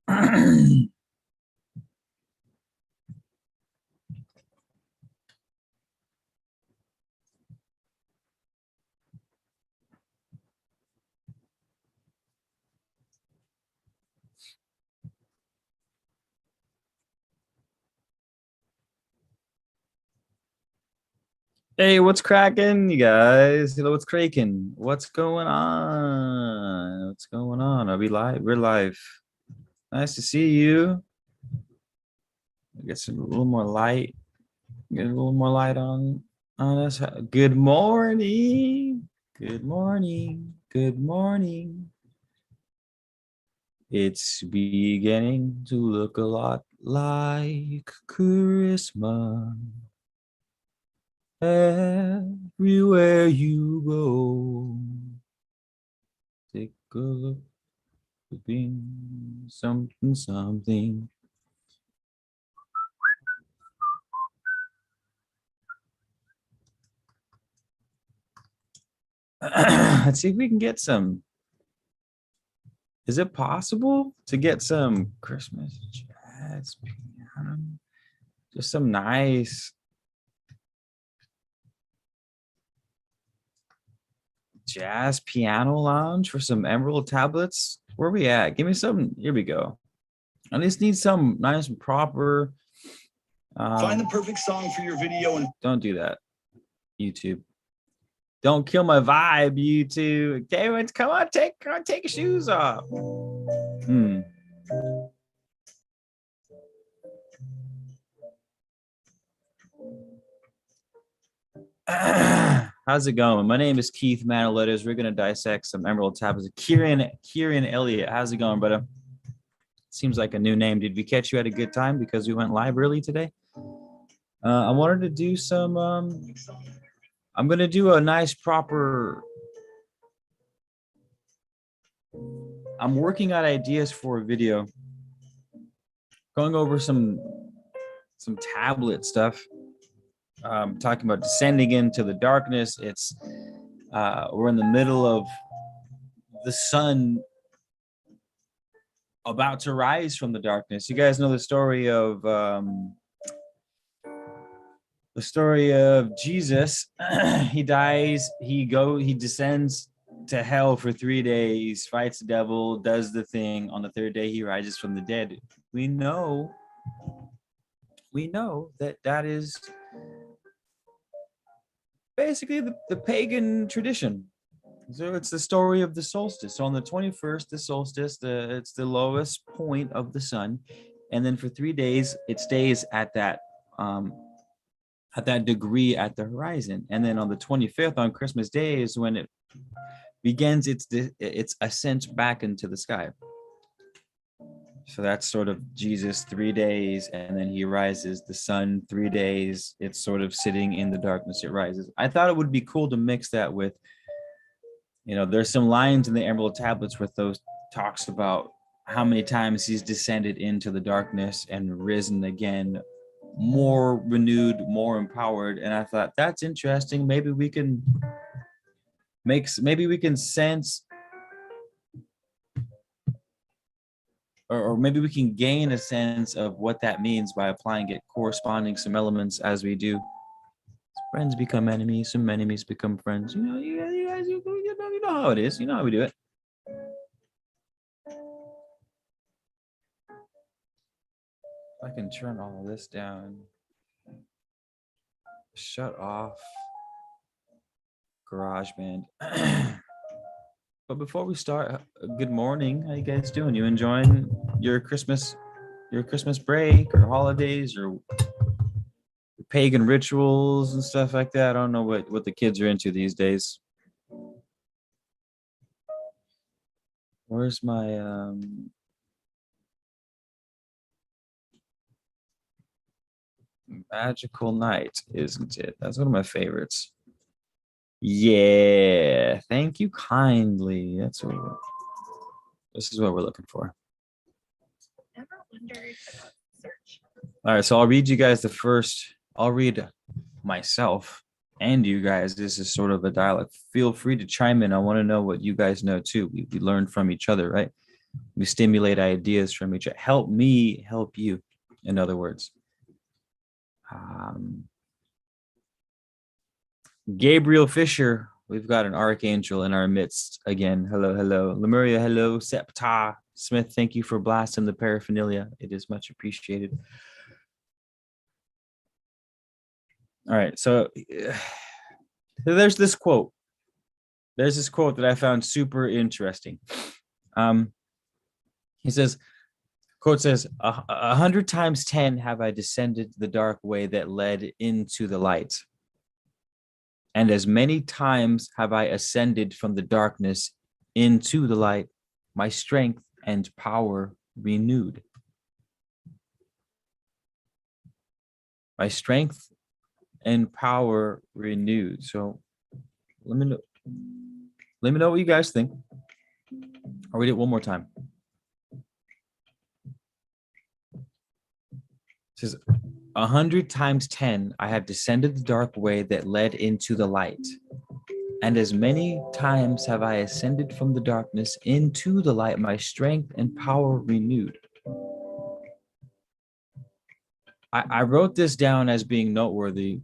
Hey, what's cracking, you guys? Hello, what's cracking? What's going on? What's going on? Are we live? We're live. Nice to see you. Get some a little more light. Get a little more light on us. Good morning. Good morning. Good morning. It's beginning to look a lot like Christmas. Everywhere you go, take a look, something, something. Let's see if we can get some. Is it possible to get some Christmas jazz piano? Just some nice jazz piano lounge for some emerald tablets. Where are we at? Give me some. Here we go. I just need some nice and proper. Find the perfect song for your video and don't do that, YouTube. Don't kill my vibe, YouTube. Okay, come on, take your shoes off. How's it going? My name is Keith Manoletters. We're gonna dissect some emerald tablets. Kieran Elliott. How's it going, brother? Seems like a new name. Did we catch you at a good time because we went live early today? I wanted to do some. I'm gonna do a nice proper. I'm working on ideas for a video. Going over some tablet stuff. Talking about descending into the darkness. It's we're in the middle of the sun about to rise from the darkness. You guys know the story of Jesus. He dies, he descends to hell for 3 days, fights the devil, does the thing. On the third day he rises from the dead. We know that is basically the pagan tradition. So it's the story of the solstice. So on the 21st, the solstice, it's the lowest point of the sun, and then for 3 days it stays at that degree at the horizon, and then on the 25th, on Christmas Day, is when it begins its ascent back into the sky. So that's sort of Jesus 3 days, and then he rises. The sun 3 days, it's sort of sitting in the darkness, it rises. I thought it would be cool to mix that with, there's some lines in the Emerald Tablets with those talks about how many times he's descended into the darkness and risen again, more renewed, more empowered. And I thought that's interesting. Maybe we can sense, or maybe we can gain a sense of what that means by applying it, corresponding some elements as we do. Friends become enemies, some enemies become friends. You guys, you know how it is. You know how we do it. I can turn all of this down. Shut off GarageBand. But before we start, good morning. How you guys doing? You enjoying your Christmas break or holidays or pagan rituals and stuff like that? I don't know what the kids are into these days. Where's my Magical Night, isn't it? That's one of my favorites. Yeah, thank you kindly. This is what we're looking for. Never wondered about search. All right, so I'll read you guys the first. I'll read myself and you guys. This is sort of a dialogue. Feel free to chime in. I want to know what you guys know too. We learn from each other, right? We stimulate ideas from each other. Help me help you, in other words. Gabriel Fisher, we've got an archangel in our midst again. Hello, hello. Lemuria, hello. Septa Smith, thank you for blasting the paraphernalia. It is much appreciated. All right, so there's this quote. There's this quote that I found super interesting. He says, quote says, 100 times 10 have I descended the dark way that led into the light. And as many times have I ascended from the darkness into the light, my strength and power renewed. My strength and power renewed. So let me know what you guys think. I'll read it one more time. It says, 100 times 10, I have descended the dark way that led into the light. And as many times have I ascended from the darkness into the light, my strength and power renewed. I wrote this down as being noteworthy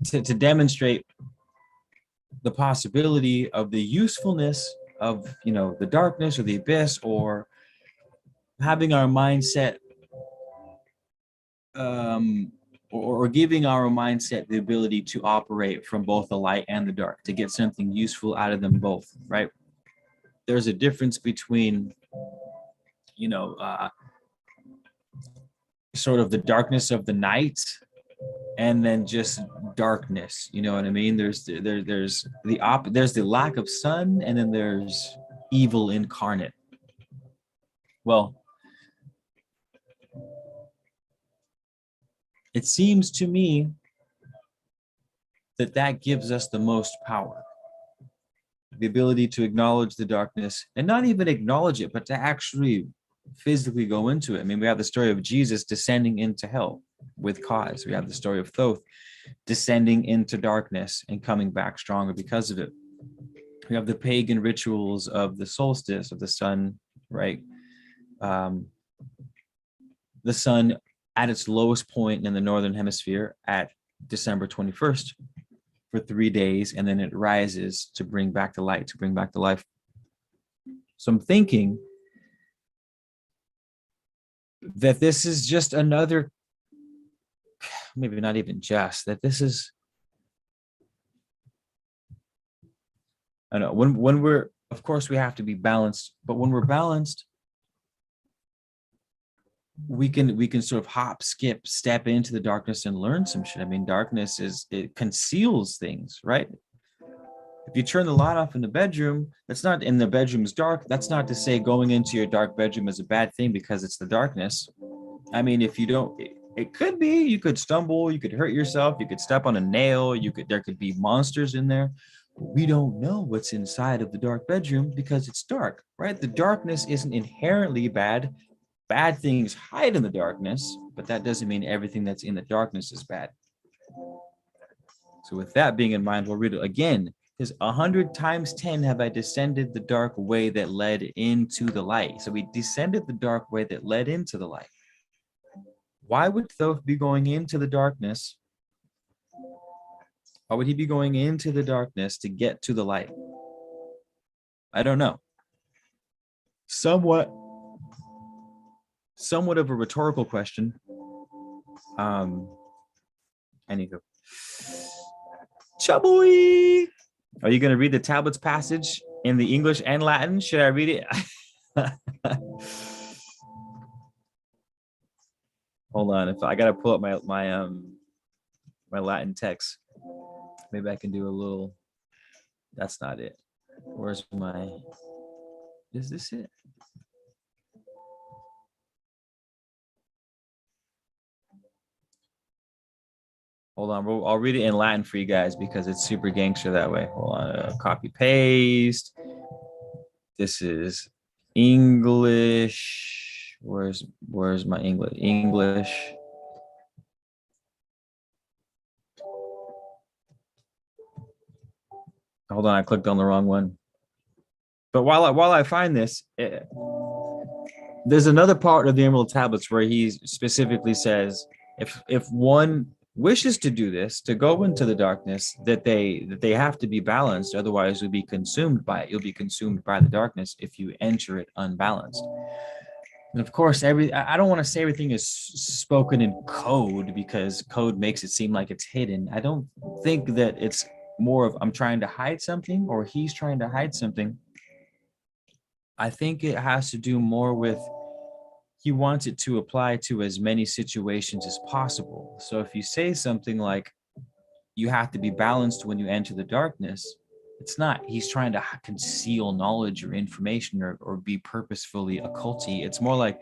to demonstrate the possibility of the usefulness of, the darkness or the abyss, or having our mindset or giving our mindset the ability to operate from both the light and the dark, to get something useful out of them both, right? There's a difference between, sort of the darkness of the night and then just darkness, you know what I mean? There's the lack of sun, and then there's evil incarnate. Well, it seems to me that gives us the most power. The ability to acknowledge the darkness, and not even acknowledge it, but to actually physically go into it. I mean, we have the story of Jesus descending into hell with cause. We have the story of Thoth descending into darkness and coming back stronger because of it. We have the pagan rituals of the solstice of the sun, right? The sun at its lowest point in the northern hemisphere at December 21st for 3 days, and then it rises to bring back the light, to bring back the life. So I'm thinking that this is just another, maybe not even just, that this is, I know, when we're, of course we have to be balanced, but when we're balanced, we can sort of hop, skip, step into the darkness and learn some shit. I mean, darkness it conceals things, right? If you turn the light off in the bedroom, that's not, in the bedroom's dark, that's not to say going into your dark bedroom is a bad thing because it's the darkness. I mean, if you don't, it could be, you could stumble, you could hurt yourself, you could step on a nail, there could be monsters in there. We don't know what's inside of the dark bedroom because it's dark, right? The darkness isn't inherently bad. Bad things hide in the darkness, but that doesn't mean everything that's in the darkness is bad. So with that being in mind, we'll read it again. Is 100 times 10 have I descended the dark way that led into the light. So we descended the dark way that led into the light. Why would Thoth be going into the darkness? Why would he be going into the darkness to get to the light? I don't know. Somewhat of a rhetorical question. Anywho. Chaboy! Are you going to read the tablets passage in the English and Latin? Should I read it? Hold on, if I got to pull up my Latin text. Maybe I can do a little. That's not it. Where's my? Is this it? Hold on, I'll read it in Latin for you guys because it's super gangster that way. Hold on, copy paste. This is English. Where's my English? Hold on, I clicked on the wrong one. But while I find this, there's another part of the Emerald Tablets where he specifically says, if one wishes to do this, to go into the darkness, that they have to be balanced, otherwise you'll be consumed by it. You'll be consumed by the darkness if you enter it unbalanced. And of course, I don't want to say everything is spoken in code, because code makes it seem like it's hidden. I don't think that it's more of I'm trying to hide something or he's trying to hide something. I think it has to do more with he wants it to apply to as many situations as possible. So if you say something like you have to be balanced when you enter the darkness, it's not he's trying to conceal knowledge or information or be purposefully occulty. It's more like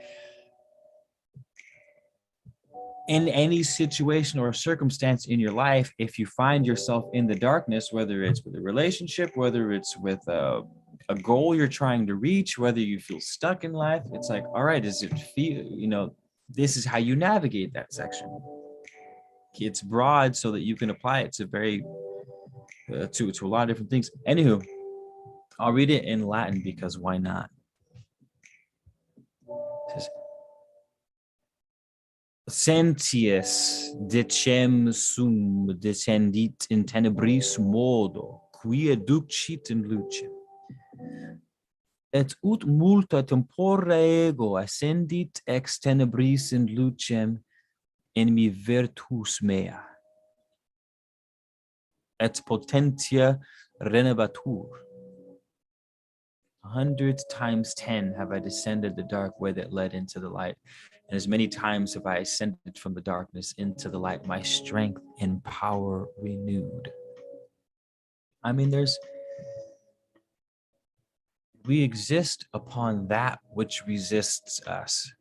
in any situation or circumstance in your life, if you find yourself in the darkness, whether it's with a relationship, whether it's with a goal you're trying to reach, whether you feel stuck in life, it's like, all right, does it feel, this is how you navigate that section. It's broad so that you can apply it to to a lot of different things. Anywho, I'll read it in Latin because why not? It says, Sentius decem sum descendit in tenebris modo, quia ducit in lucem. Et ut multa tempora ego ascendit ex tenebris in lucem in mi virtus mea. Et potentia renebatur. 100 times 10 have I descended the dark way that led into the light. And as many times have I ascended from the darkness into the light, my strength and power renewed. I mean, we exist upon that which resists us.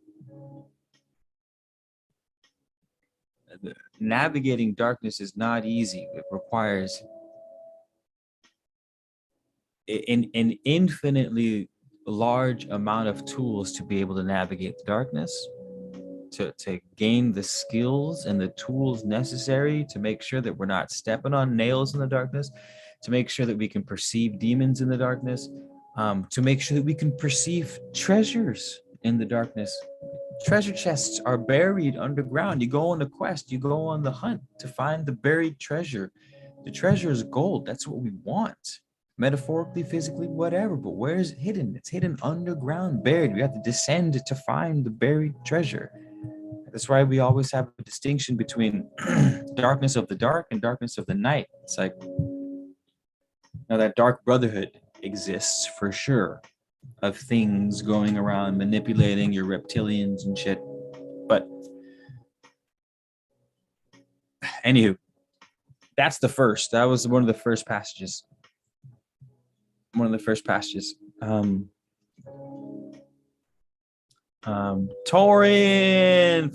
Navigating darkness is not easy. It requires an infinitely large amount of tools to be able to navigate the darkness, to gain the skills and the tools necessary to make sure that we're not stepping on nails in the darkness, to make sure that we can perceive demons in the darkness, to make sure that we can perceive treasures in the darkness. Treasure chests are buried underground. You go on a quest, you go on the hunt to find the buried treasure. The treasure is gold. That's what we want. Metaphorically, physically, whatever, but where is it hidden? It's hidden underground, buried. We have to descend to find the buried treasure. That's why we always have a distinction between darkness of the dark and darkness of the night. It's like, now that dark brotherhood exists for sure, of things going around manipulating your reptilians and shit. But anywho, that's the first. That was one of the first passages. Torin,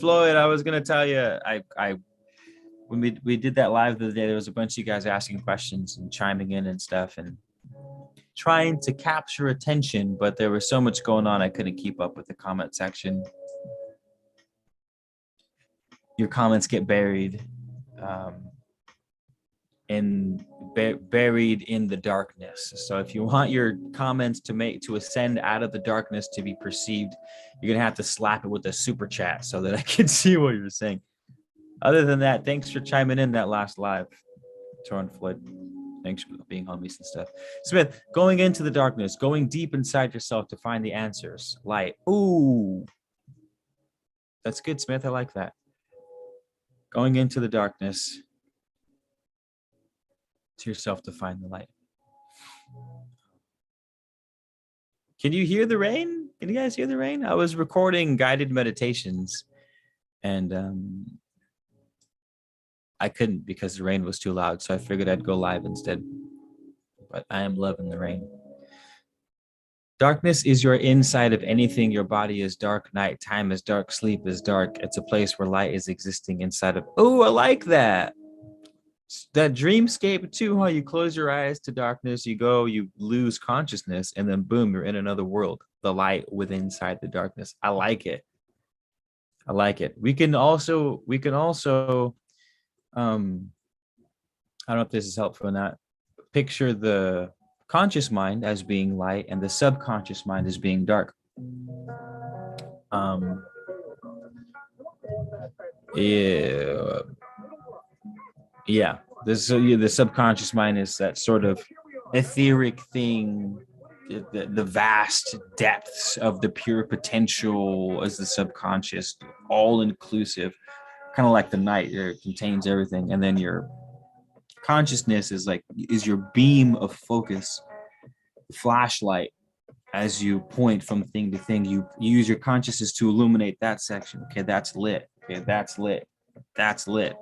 Floyd, I was gonna tell you, I when we did that live the other day, there was a bunch of you guys asking questions and chiming in and stuff and trying to capture attention, but there was so much going on I couldn't keep up with the comment section. Your comments get buried buried in the darkness. So if you want your comments to ascend out of the darkness to be perceived, you're gonna have to slap it with a super chat so that I can see what you're saying. Other than that, thanks for chiming in that last live, Torn Floyd. Thanks for being homies and stuff. Smith, going into the darkness, going deep inside yourself to find the answers. Light. Ooh, that's good, Smith. I like that. Going into the darkness to yourself to find the light. Can you hear the rain? Can you guys hear the rain? I was recording guided meditations and I couldn't because the rain was too loud. So I figured I'd go live instead. But I am loving the rain. Darkness is your inside of anything. Your body is dark. Night time is dark. Sleep is dark. It's a place where light is existing inside of. Oh, I like that. That dreamscape too, how you close your eyes to darkness, you go, you lose consciousness, and then boom, you're in another world. The light within inside the darkness. I like it. I like it. We can also I don't know if this is helpful or not. Picture the conscious mind as being light and the subconscious mind as being dark. Yeah, yeah. The subconscious mind is that sort of etheric thing, the vast depths of the pure potential as the subconscious, all inclusive, kind of like the night. It contains everything, and then your consciousness is your beam of focus, flashlight. As you point from thing to thing, you use your consciousness to illuminate that section. Okay, that's lit. Okay, that's lit. That's lit.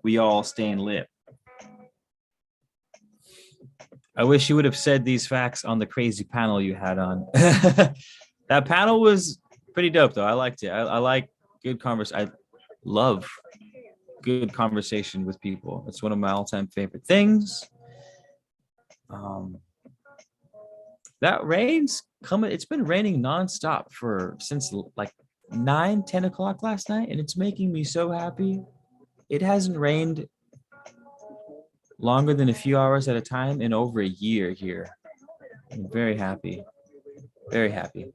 We all staying lit. I wish you would have said these facts on the crazy panel you had on. That panel was pretty dope, though. I liked it. I like good conversation. I love good conversation with people. It's one of my all-time favorite things. That rain's coming. It's been raining nonstop since like 9-10 o'clock last night, and it's making me so happy. It hasn't rained longer than a few hours at a time in over a year here. I'm very happy. Very happy.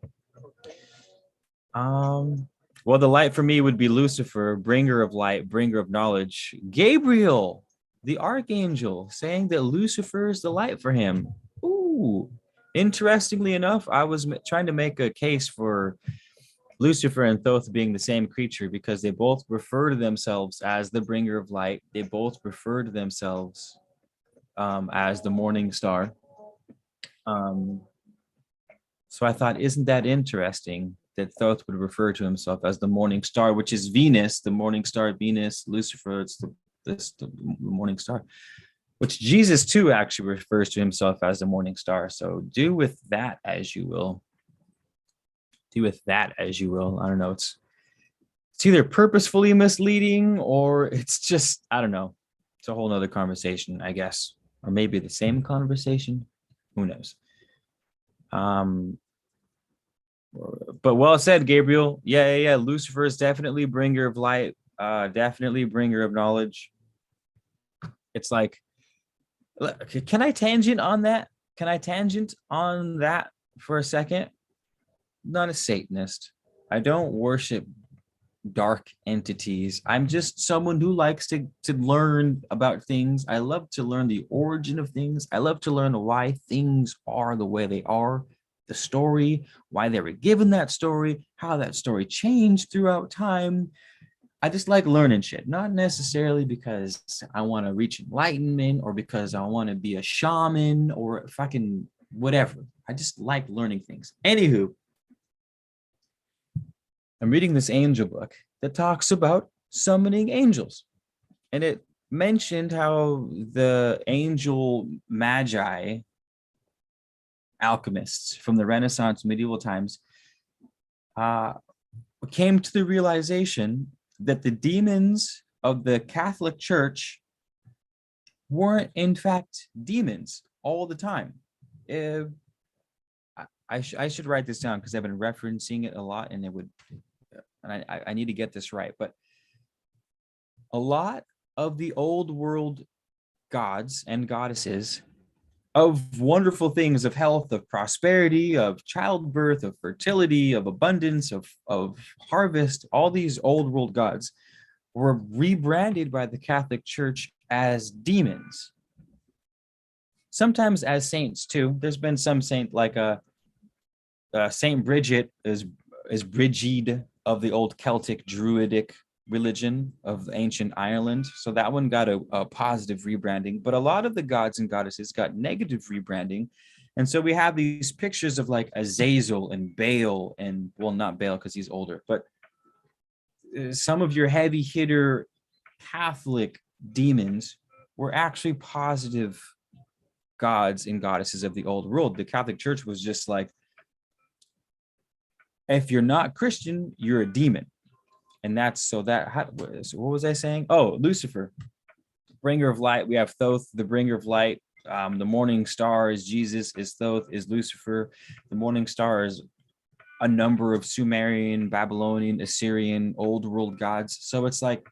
Well, the light for me would be Lucifer, bringer of light, bringer of knowledge. Gabriel, the archangel, saying that Lucifer is the light for him. Ooh. Interestingly enough, I was trying to make a case for Lucifer and Thoth being the same creature because they both refer to themselves as the bringer of light. They both refer to themselves as the morning star. So I thought, isn't that interesting that Thoth would refer to himself as the morning star, which is Venus, the morning star, Venus, Lucifer, it's the morning star, which Jesus too actually refers to himself as the morning star. So do with that as you will. Do with that as you will. I don't know. It's either purposefully misleading or it's just, I don't know. It's a whole nother conversation, I guess. Or maybe the same conversation. Who knows? But well said, Gabriel. Yeah. Lucifer is definitely bringer of light. Definitely bringer of knowledge. It's like, can I tangent on that? Can I tangent on that for a second? Not a Satanist. I don't worship dark entities. I'm just someone who likes to learn about things. I love to learn the origin of things. I love to learn why things are the way they are, the story, why they were given that story, how that story changed throughout time. I just like learning shit, not necessarily because I want to reach enlightenment or because I want to be a shaman or fucking whatever. I just like learning things. Anywho, I'm reading this angel book that talks about summoning angels. And it mentioned how the angel magi, alchemists from the Renaissance medieval times, came to the realization that the demons of the Catholic Church weren't in fact demons all the time. I should write this down because I've been referencing it a lot, and I need to get this right. But a lot of the old world gods and goddesses of wonderful things, of health, of prosperity, of childbirth, of fertility, of abundance, of harvest, all these old world gods were rebranded by the Catholic Church as demons. Sometimes as saints too. There's been some saint like Saint Bridget is Brigid of the old Celtic Druidic religion of ancient Ireland. So that one got a positive rebranding, but a lot of the gods and goddesses got negative rebranding. And so we have these pictures of like Azazel and Baal, and well, not Baal because he's older, but some of your heavy hitter Catholic demons were actually positive gods and goddesses of the old world. The Catholic Church was just like, if you're not Christian, you're a demon. And that's so what was I saying? Oh, Lucifer, bringer of light. We have Thoth, the bringer of light. The morning star is Jesus, is Thoth, is Lucifer. The morning star is a number of Sumerian, Babylonian, Assyrian, old world gods. So it's like,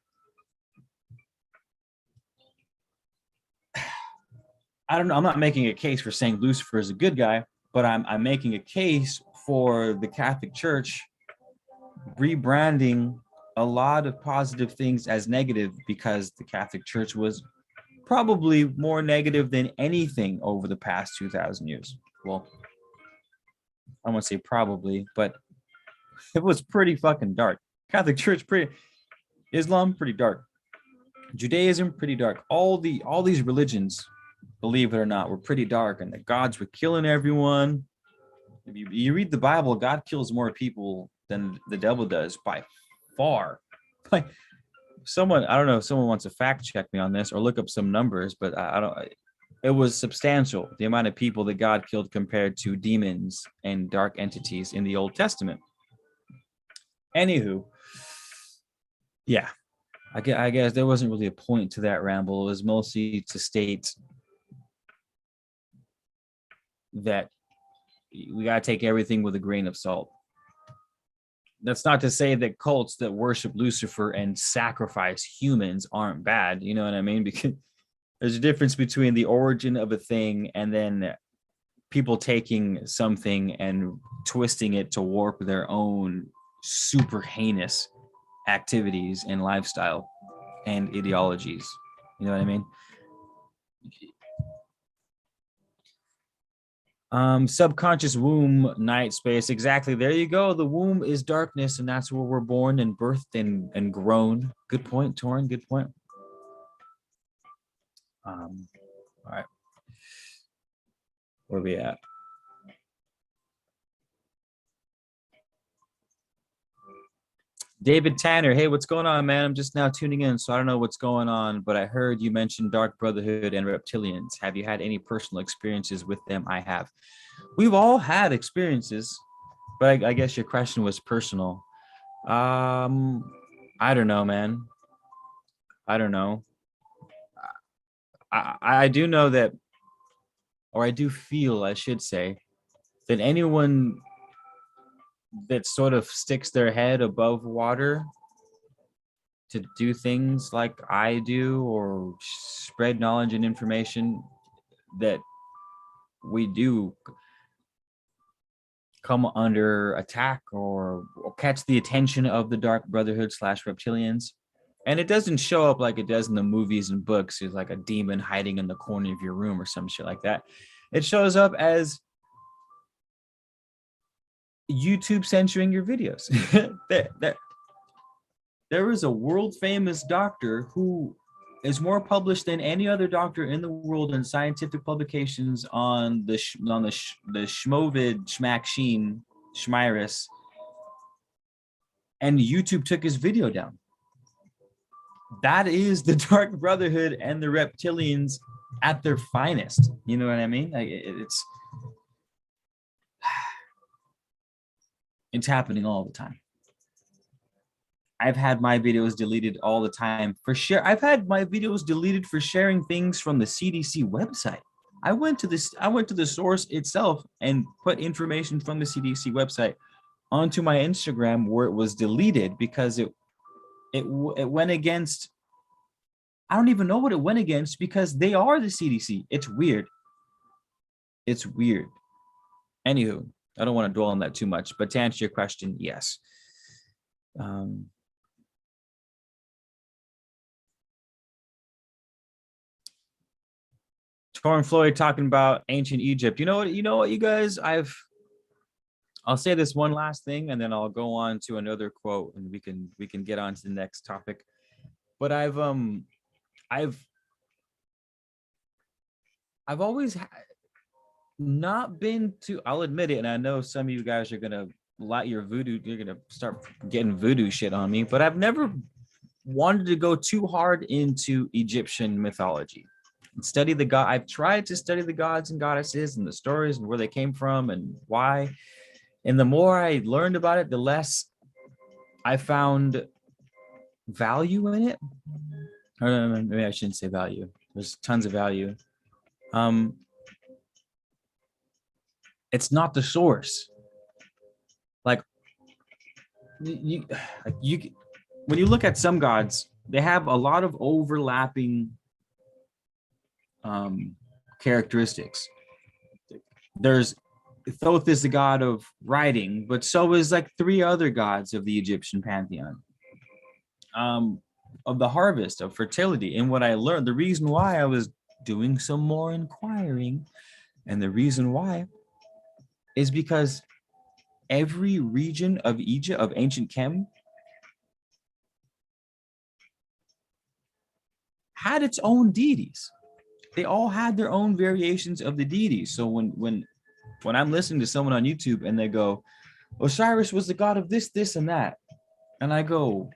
I don't know. I'm not making a case for saying Lucifer is a good guy, but I'm making a case for the Catholic Church rebranding a lot of positive things as negative, because the Catholic Church was probably more negative than anything over the past 2,000 years. Well, I won't say probably, but it was pretty fucking dark. Catholic Church pretty, Islam pretty dark, Judaism pretty dark. All these religions, believe it or not, were pretty dark, and the gods were killing everyone. If you read the Bible, God kills more people than the devil does by far. Like, someone, I don't know if someone wants to fact check me on this or look up some numbers, but I don't. It was substantial, the amount of people that God killed compared to demons and dark entities in the Old Testament. Anywho, yeah, I guess there wasn't really a point to that ramble. It was mostly to state that we got to take everything with a grain of salt. That's not to say that cults that worship Lucifer and sacrifice humans aren't bad. You know what I mean? Because there's a difference between the origin of a thing and then people taking something and twisting it to warp their own super heinous activities and lifestyle and ideologies. You know what I mean? Subconscious womb, night space. Exactly. There you go. The womb is darkness, and that's where we're born and birthed and grown. Good point, Torin. Good point. All right. Where are we at? David Tanner, hey, what's going on, man? I'm just now tuning in, so I don't know what's going on, but I heard you mentioned Dark Brotherhood and reptilians. Have you had any personal experiences with them? I have. We've all had experiences, but I guess your question was personal. I don't know, man. I don't know. I do know that, or I do feel, I should say, that anyone that sort of sticks their head above water to do things like I do or spread knowledge and information, that we do come under attack or catch the attention of the Dark Brotherhood / reptilians. And it doesn't show up like it does in the movies and books. It's like a demon hiding in the corner of your room or some shit like that. It shows up as YouTube censoring your videos. There is a world famous doctor who is more published than any other doctor in the world in scientific publications on the Schmovid Schmack Sheen Schmyrus, and YouTube took his video down. That is the Dark Brotherhood and the reptilians at their finest. You know what I mean? Like, it's happening all the time. I've had my videos deleted all the time for share. I've had my videos deleted for sharing things from the CDC website. I went to the source itself and put information from the CDC website onto my Instagram, where it was deleted because it went against. I don't even know what it went against, because they are the CDC. It's weird. It's weird. Anywho, I don't want to dwell on that too much, but to answer your question, yes. Torn Floyd talking about ancient Egypt. You know what, you guys, I'll say this one last thing and then I'll go on to another quote and we can get on to the next topic. But I've always not been to, I'll admit it, and I know some of you guys are gonna light your voodoo, you're gonna start getting voodoo shit on me, but I've never wanted to go too hard into Egyptian mythology and study the god. I've tried to study the gods and goddesses and the stories and where they came from and why. And the more I learned about it, the less I found value in it. Or maybe I shouldn't say value. There's tons of value. It's not the source. Like you when you look at some gods, they have a lot of overlapping characteristics. There's Thoth is the god of writing, but so is like 3 other gods of the Egyptian pantheon, of the harvest, of fertility. And what I learned, the reason why I was doing some more inquiring, and the reason why is because every region of Egypt, of ancient Kem, had its own deities. They all had their own variations of the deities. So when I'm listening to someone on YouTube and they go, Osiris was the god of this, this, and that, and I go,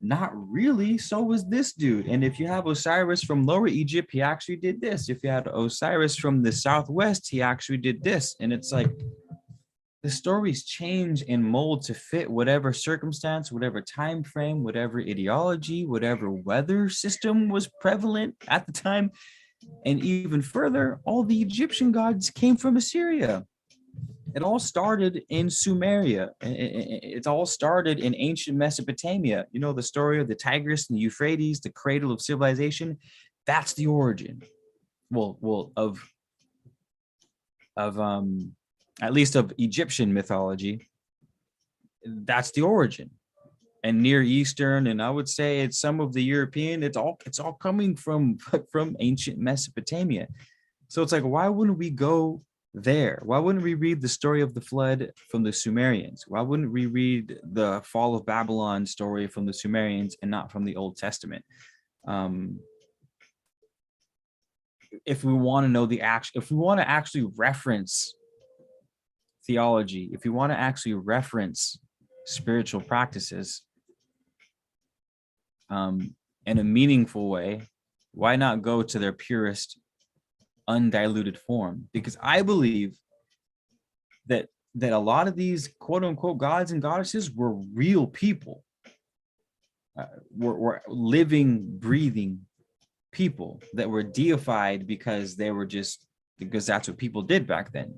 not really. So was this dude. And if you have Osiris from Lower Egypt, he actually did this. If you had Osiris from the Southwest, he actually did this. And it's like, the stories change and mold to fit whatever circumstance, whatever time frame, whatever ideology, whatever weather system was prevalent at the time. And even further, all the Egyptian gods came from Assyria. It all started in Sumeria. It all started in ancient Mesopotamia. You know, the story of the Tigris and the Euphrates, the cradle of civilization. That's the origin. Well, of at least of Egyptian mythology. That's the origin. And Near Eastern, and I would say it's some of the European, it's all coming from ancient Mesopotamia. So it's like, why wouldn't we go there? Why wouldn't we read the story of the flood from the Sumerians? Why wouldn't we read the fall of Babylon story from the Sumerians and not from the Old Testament? If we want to know if we want to actually reference theology, if you want to actually reference spiritual practices in a meaningful way, why not go to their purest, undiluted form? Because I believe that a lot of these quote unquote gods and goddesses were real people, were living, breathing people that were deified because that's what people did back then.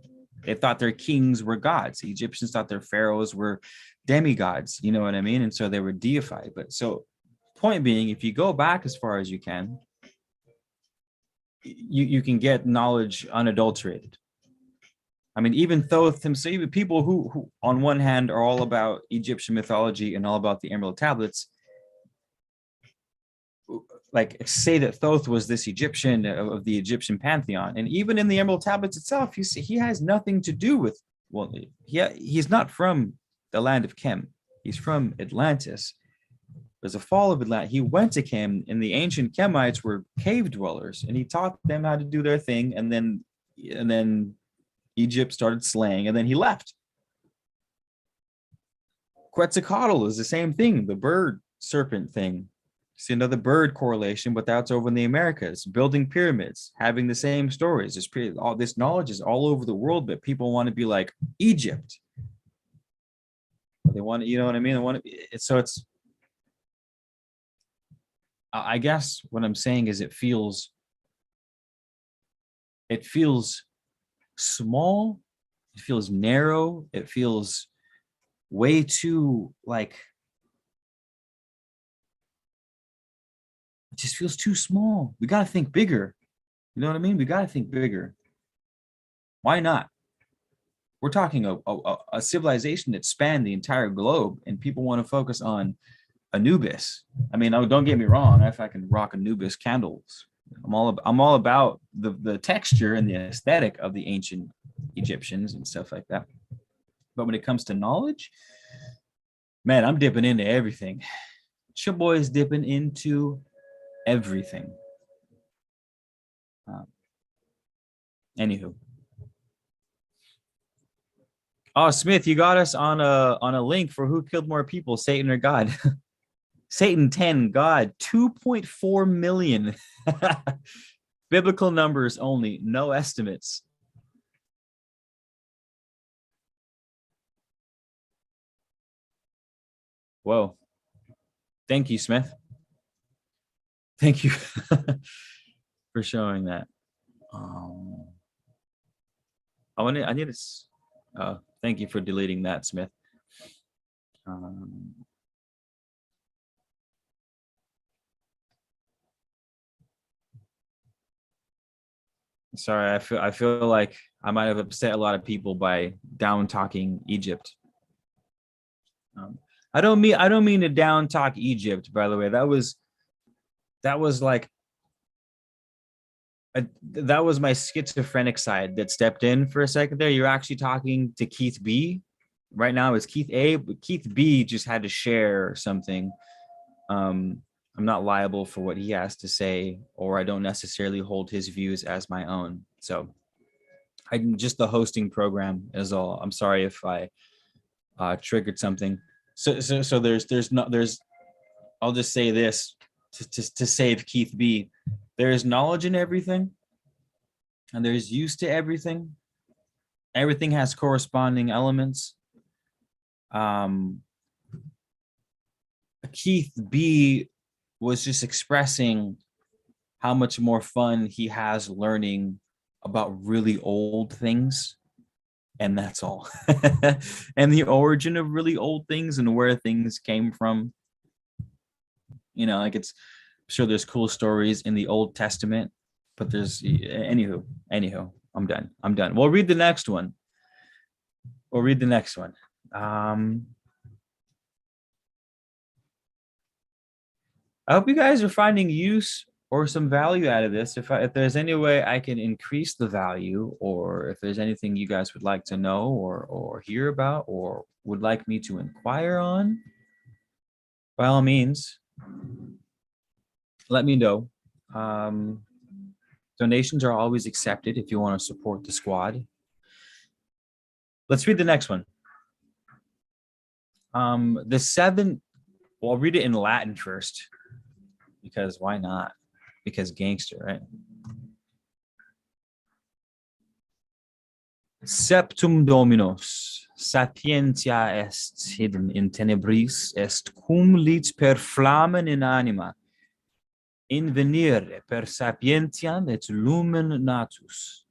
They thought their kings were gods. The Egyptians thought their pharaohs were demigods, you know what I mean? And so they were deified. But so point being, if you go back as far as you can, you can get knowledge unadulterated. I mean, even Thoth himself, even people who on one hand are all about Egyptian mythology and all about the Emerald Tablets, like say that Thoth was this Egyptian of the Egyptian pantheon. And even in the Emerald Tablets itself, he has nothing to do with, well, he's not from the land of Kem. He's from Atlantis. There's a fall of Atlantis. He went to Kem, and the ancient Kemites were cave dwellers, and he taught them how to do their thing. And then Egypt started slaying, and then he left. Quetzalcoatl is the same thing, the bird serpent thing. See another bird correlation, but that's over in the Americas, building pyramids, having the same stories. All this knowledge is all over the world, but people want to be like Egypt. They want to, you know what I mean? They want to, so it's, I guess what I'm saying is it feels small, it feels narrow, it feels way too like, it just feels too small. We got to think bigger. You know what I mean? We got to think bigger. Why not? We're talking a civilization that spanned the entire globe, and people want to focus on Anubis. I mean, don't get me wrong. If I can rock Anubis candles, I'm all about the texture and the aesthetic of the ancient Egyptians and stuff like that. But when it comes to knowledge, man, I'm dipping into everything. Your boy is dipping into everything. Anywho. Oh, Smith, you got us on a link for who killed more people, Satan or God. Satan 10, God 2.4 million. Biblical numbers only, no estimates. Whoa. Thank you, Smith. Thank you for showing that. I need to. Thank you for deleting that, Smith. Sorry, I feel like I might have upset a lot of people by down talking Egypt. I don't mean to down talk Egypt, by the way. That was like that was my schizophrenic side that stepped in for a second there. You're actually talking to Keith B. Right now it's Keith A, but Keith B just had to share something. I'm not liable for what he has to say, or I don't necessarily hold his views as my own. So I'm just the hosting program is all. I'm sorry if I triggered something. So there's I'll just say this to save Keith B. There is knowledge in everything, and there's use to everything. Everything has corresponding elements. Keith B was just expressing how much more fun he has learning about really old things, and that's all. And the origin of really old things and where things came from. You know, like it's I'm sure there's cool stories in the Old Testament, but there's anywho, I'm done. We'll read the next one. I hope you guys are finding use or some value out of this. If there's any way I can increase the value, or if there's anything you guys would like to know or hear about or would like me to inquire on, by all means, let me know. Donations are always accepted if you want to support the squad. Let's read the next one. The seven, well, I'll read it in Latin first, because why not? Because gangster, right? Septum Dominos, sapientia est hidden in tenebris, est cum lit per flamen in anima, invenire per sapientiam et lumen natus,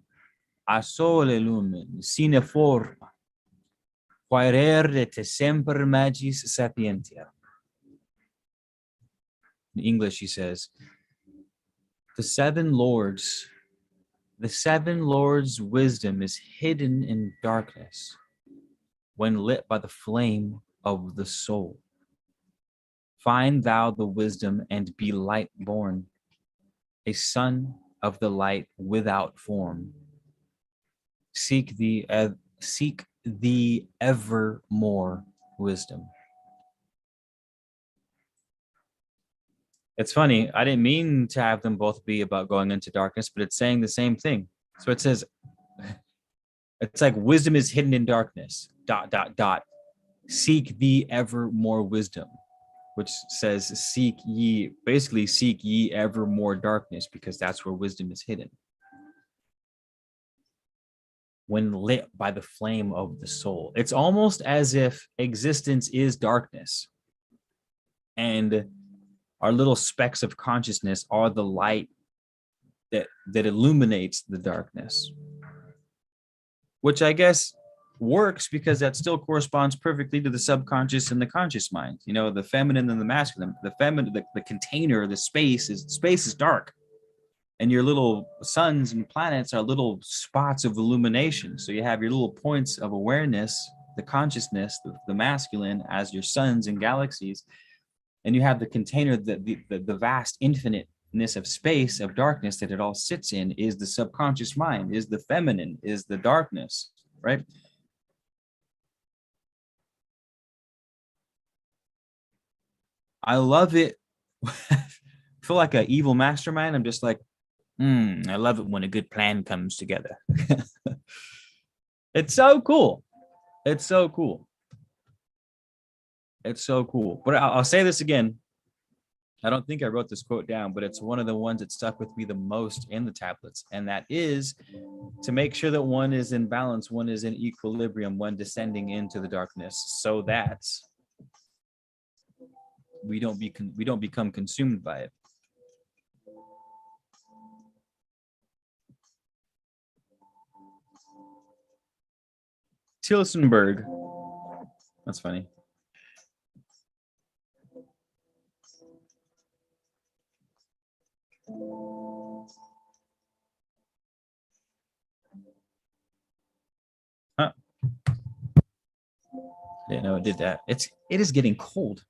a sole lumen sine forma, quaerere te semper magis sapientia. In English, he says, the seven lords' wisdom is hidden in darkness when lit by the flame of the soul. Find thou the wisdom and be light born, a son of the light without form. Seek the ever more wisdom. It's funny, I didn't mean to have them both be about going into darkness, but it's saying the same thing. So it says, it's like wisdom is hidden in darkness, ... Seek the ever more wisdom, which says seek ye ever more darkness, because that's where wisdom is hidden. When lit by the flame of the soul. It's almost as if existence is darkness, and our little specks of consciousness are the light that illuminates the darkness, which I guess works because that still corresponds perfectly to the subconscious and the conscious mind. You know, the feminine and the masculine. The feminine, the container, the space is dark, and your little suns and planets are little spots of illumination. So you have your little points of awareness, the consciousness, the masculine, as your suns and galaxies, and you have the container, the vast infiniteness of space, of darkness that it all sits in, is the subconscious mind, is the feminine, is the darkness, right? I love it. I feel like an evil mastermind. I'm just like, I love it when a good plan comes together. It's so cool. It's so cool. It's so cool. But I'll say this again. I don't think I wrote this quote down, but it's one of the ones that stuck with me the most in the tablets. And that is to make sure that one is in balance, one is in equilibrium when descending into the darkness, so that we don't become consumed by it. Tilsonberg. That's funny. Didn't know it did that. It is getting cold.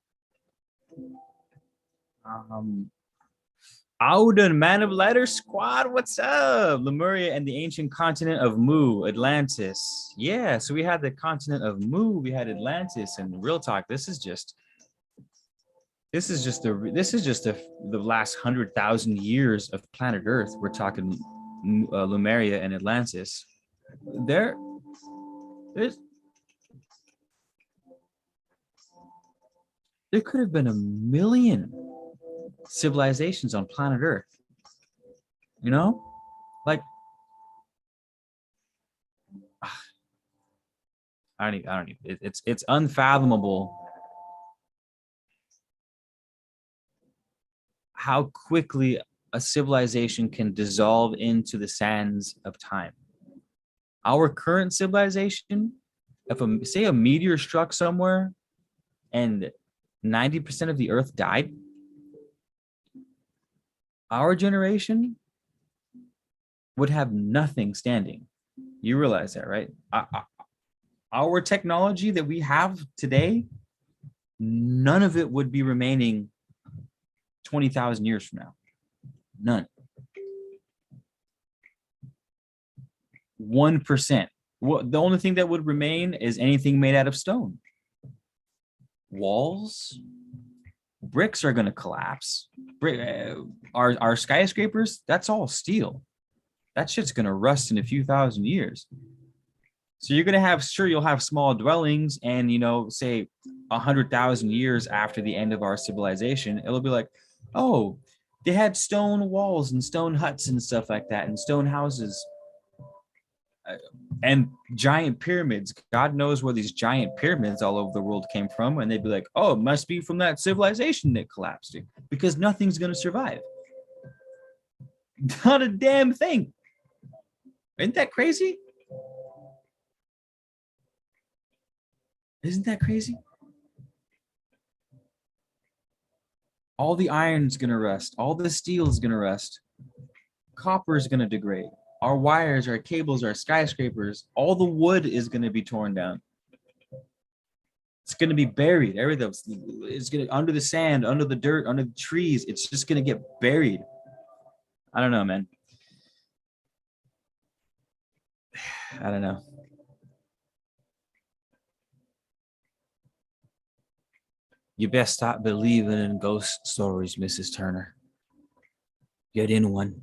Auden, man of letters squad, what's up? Lemuria and the ancient continent of Mu, Atlantis. Yeah, so we had the continent of Mu, we had Atlantis, and real talk. This is just the last 100,000 years of planet Earth. We're talking Lemuria and Atlantis. There could have been a million civilizations on planet Earth. You know, like I don't even. It's unfathomable how quickly a civilization can dissolve into the sands of time. Our current civilization, if say a meteor struck somewhere and 90% of the earth died, our generation would have nothing standing. You realize that, right? Our technology that we have today, none of it would be remaining 20,000 years from now. None. 1%. The only thing that would remain is anything made out of stone. Walls, bricks are going to collapse. Our skyscrapers, that's all steel. That shit's going to rust in a few thousand years. So you're going to have, sure, you'll have small dwellings, and, you know, say 100,000 years after the end of our civilization, it'll be like, oh, they had stone walls and stone huts and stuff like that, and stone houses and giant pyramids. God knows where these giant pyramids all over the world came from. And they'd be like, oh, it must be from that civilization that collapsed, because nothing's going to survive. Not a damn thing. Isn't that crazy? Isn't that crazy? All the iron's going to rust. All the steel is going to rust. Copper is going to degrade. Our wires, our cables, our skyscrapers, all the wood is going to be torn down. It's going to be buried. Everything is going to, under the sand, under the dirt, under the trees. It's just going to get buried. I don't know, man. I don't know. You best stop believing in ghost stories, Mrs. Turner. Get in one.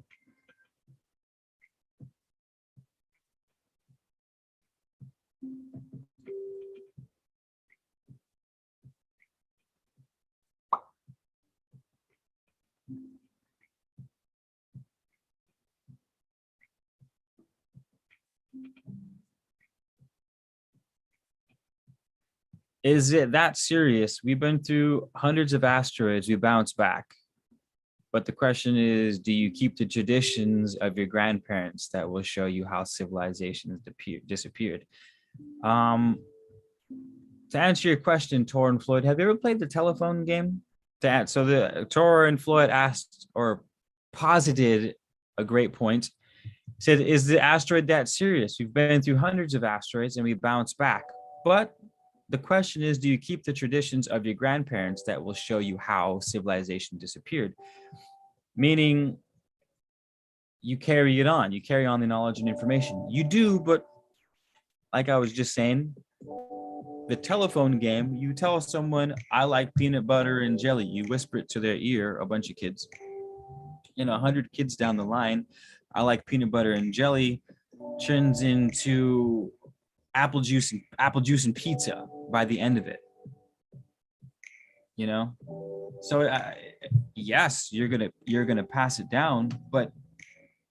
Is it that serious? We've been through hundreds of asteroids. We bounce back. But the question is, do you keep the traditions of your grandparents that will show you how civilizations disappeared? To answer your question, Tor and Floyd, have you ever played the telephone game? So the Tor and Floyd asked or posited a great point. Said, is the asteroid that serious? We've been through hundreds of asteroids and we bounce back. But the question is, do you keep the traditions of your grandparents that will show you how civilization disappeared? Meaning, you carry it on. You carry on the knowledge and information. You do, but like I was just saying, the telephone game, you tell someone, I like peanut butter and jelly. You whisper it to their ear, a bunch of kids. 100 kids down the line, I like peanut butter and jelly turns into apple juice and pizza by the end of it. So yes, you're gonna pass it down, but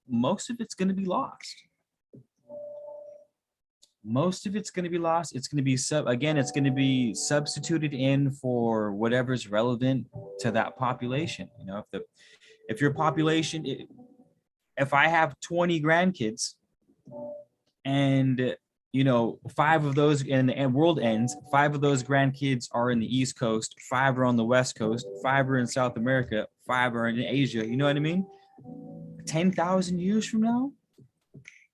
most of it's gonna be lost. It's gonna be it's gonna be substituted in for whatever's relevant to that population. If your population, if I have 20 grandkids and 5 of those, and the world ends, 5 of those grandkids are in the East Coast, 5 are on the West Coast, 5 are in South America, 5 are in Asia. You know what I mean? 10,000 years from now,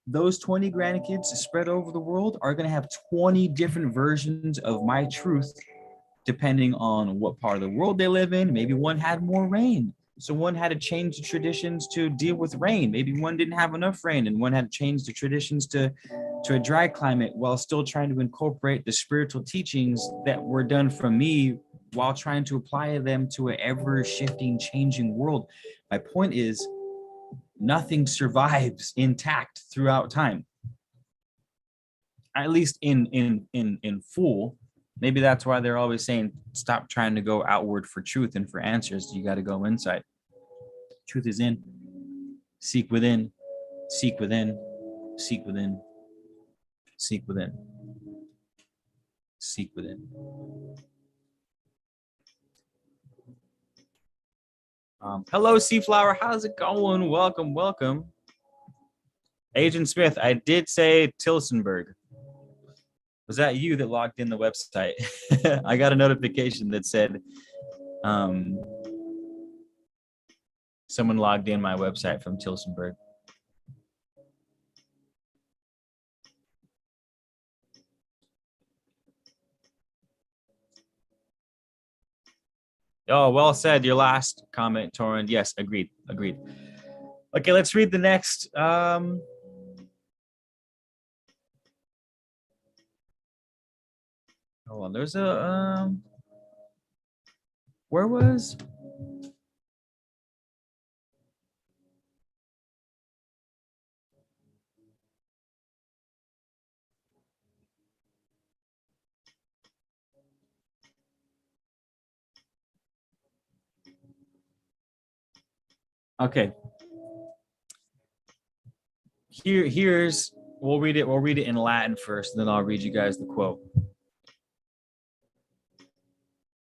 those 20 grandkids spread over the world are going to have 20 different versions of my truth, depending on what part of the world they live in. Maybe one had more rain, so one had to change the traditions to deal with rain. Maybe one didn't have enough rain, and one had to change the traditions to a dry climate, while still trying to incorporate the spiritual teachings that were done from me, while trying to apply them to an ever shifting, changing world. My point is, nothing survives intact throughout time, at least in full. Maybe that's why they're always saying, stop trying to go outward for truth and for answers. You got to go inside. Truth is in. Seek within. Seek within. Seek within. Seek within. Seek within. Hello, Seaflower. How's it going? Welcome, welcome. Agent Smith, I did say Tilsonburg. Was that you that logged in the website? I got a notification that said someone logged in my website from Tilsonburg. Oh, well said. Your last comment, Torrin. Yes, agreed. Okay, let's read the next. Hold on. There's a where was? Okay. Here's we'll read it in Latin first, and then I'll read you guys the quote.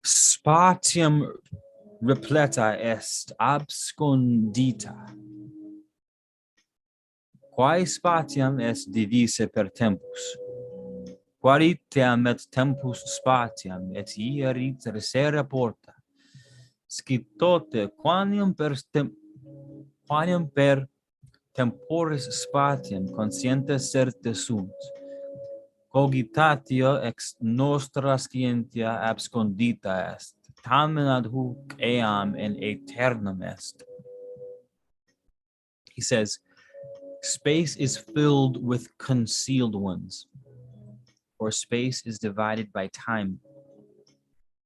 Spatium repleta est abscondita, quae spatium est divisa per tempus, qualitiam et tempus spatiam et ierit tercera porta, scitote quaniam per temporis spatium conscientes certe sunt, cogitatio ex nostra scientia abscondita est, tamen ad hoc eam in aeternum est. He says, space is filled with concealed ones, or space is divided by time.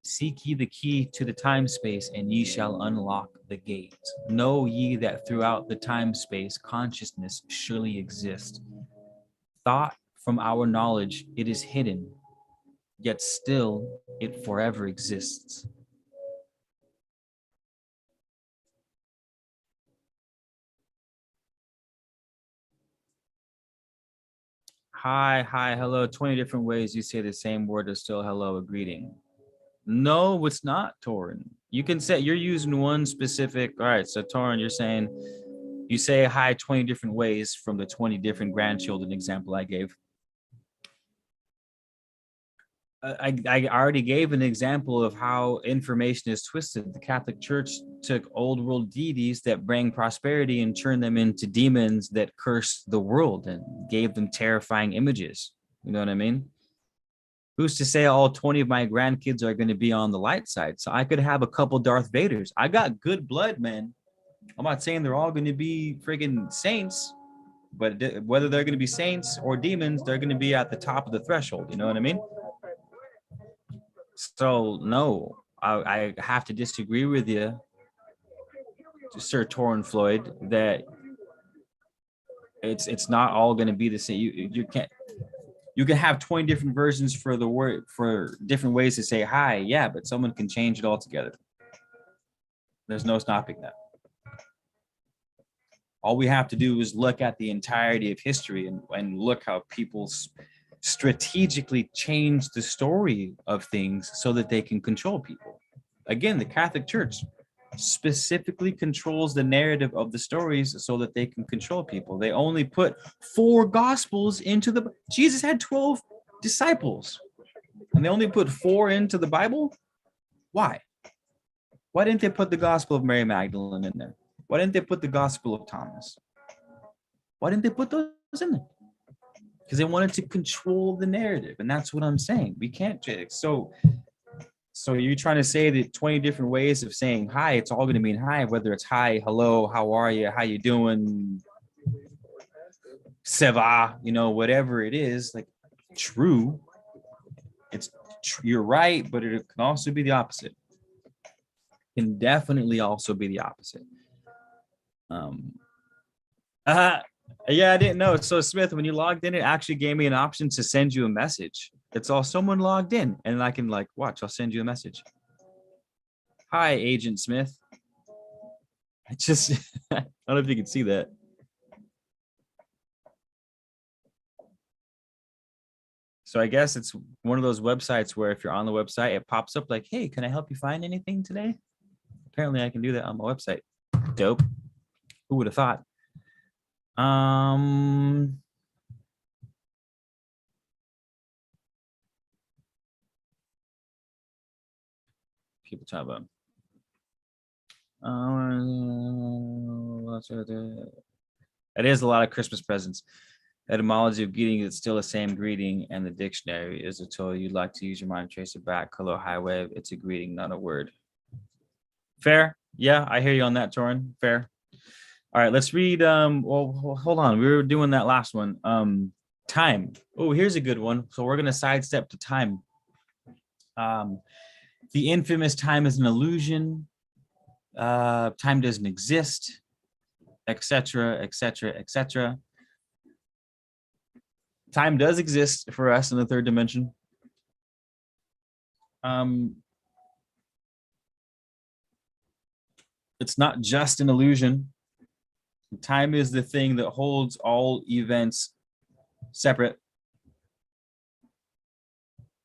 Seek ye the key to the time space, and ye shall unlock the gate. Know ye that throughout the time space, consciousness surely exists. Thought from our knowledge, it is hidden, yet still it forever exists. Hi, hello. 20 different ways you say the same word is still hello, a greeting. No, it's not, Torin. You can say you're using one specific. All right, so Torin, you're saying you say hi 20 different ways from the 20 different grandchildren example I gave. I already gave an example of how information is twisted. The Catholic Church took old world deities that bring prosperity and turned them into demons that curse the world and gave them terrifying images. You know what I mean? Who's to say all 20 of my grandkids are going to be on the light side? So I could have a couple Darth Vaders. I got good blood, man. I'm not saying they're all going to be friggin' saints, but whether they're going to be saints or demons, they're going to be at the top of the threshold. You know what I mean? So no, I have to disagree with you, Sir Torrin Floyd, that it's not all going to be the same. You can't. You can have 20 different versions for the word, for different ways to say hi, yeah, but someone can change it all together. There's no stopping that. All we have to do is look at the entirety of history and look how people strategically change the story of things so that they can control people. Again, the Catholic Church specifically controls the narrative of the stories so that they can control people. They only put 4 gospels into the Jesus had 12 disciples and they only put 4 into the Bible. Why didn't they put the gospel of Mary Magdalene in there? Why didn't they put the gospel of Thomas? Why didn't they put those was in there because they wanted to control the narrative, and that's what I'm saying. We can't just so you're trying to say that 20 different ways of saying hi, it's all going to mean hi, whether it's hi, hello, how are you, how you doing, ça va, you know, whatever it is, like true. You're right, but it can also be the opposite. Can definitely also be the opposite. Yeah, I didn't know. So Smith, when you logged in, it actually gave me an option to send you a message. It's all someone logged in, and I can like watch. I'll send you a message. Hi, Agent Smith. I just I don't know if you can see that. So I guess it's one of those websites where if you're on the website, it pops up like, hey, can I help you find anything today? Apparently I can do that on my website. Dope. Who would have thought? People talk about. It is a lot of Christmas presents. Etymology of greeting is still the same greeting, and the dictionary is a tool you'd like to use your mind to trace it back. Hello, hi wave. It's a greeting, not a word. Fair. Yeah, I hear you on that, Torin. Fair. All right, let's read. Well, hold on. We were doing that last one. Time. Oh, here's a good one. So we're gonna sidestep to time. The infamous time is an illusion. Time doesn't exist, etc., etc., etc. Time does exist for us in the third dimension. It's not just an illusion. Time is the thing that holds all events separate.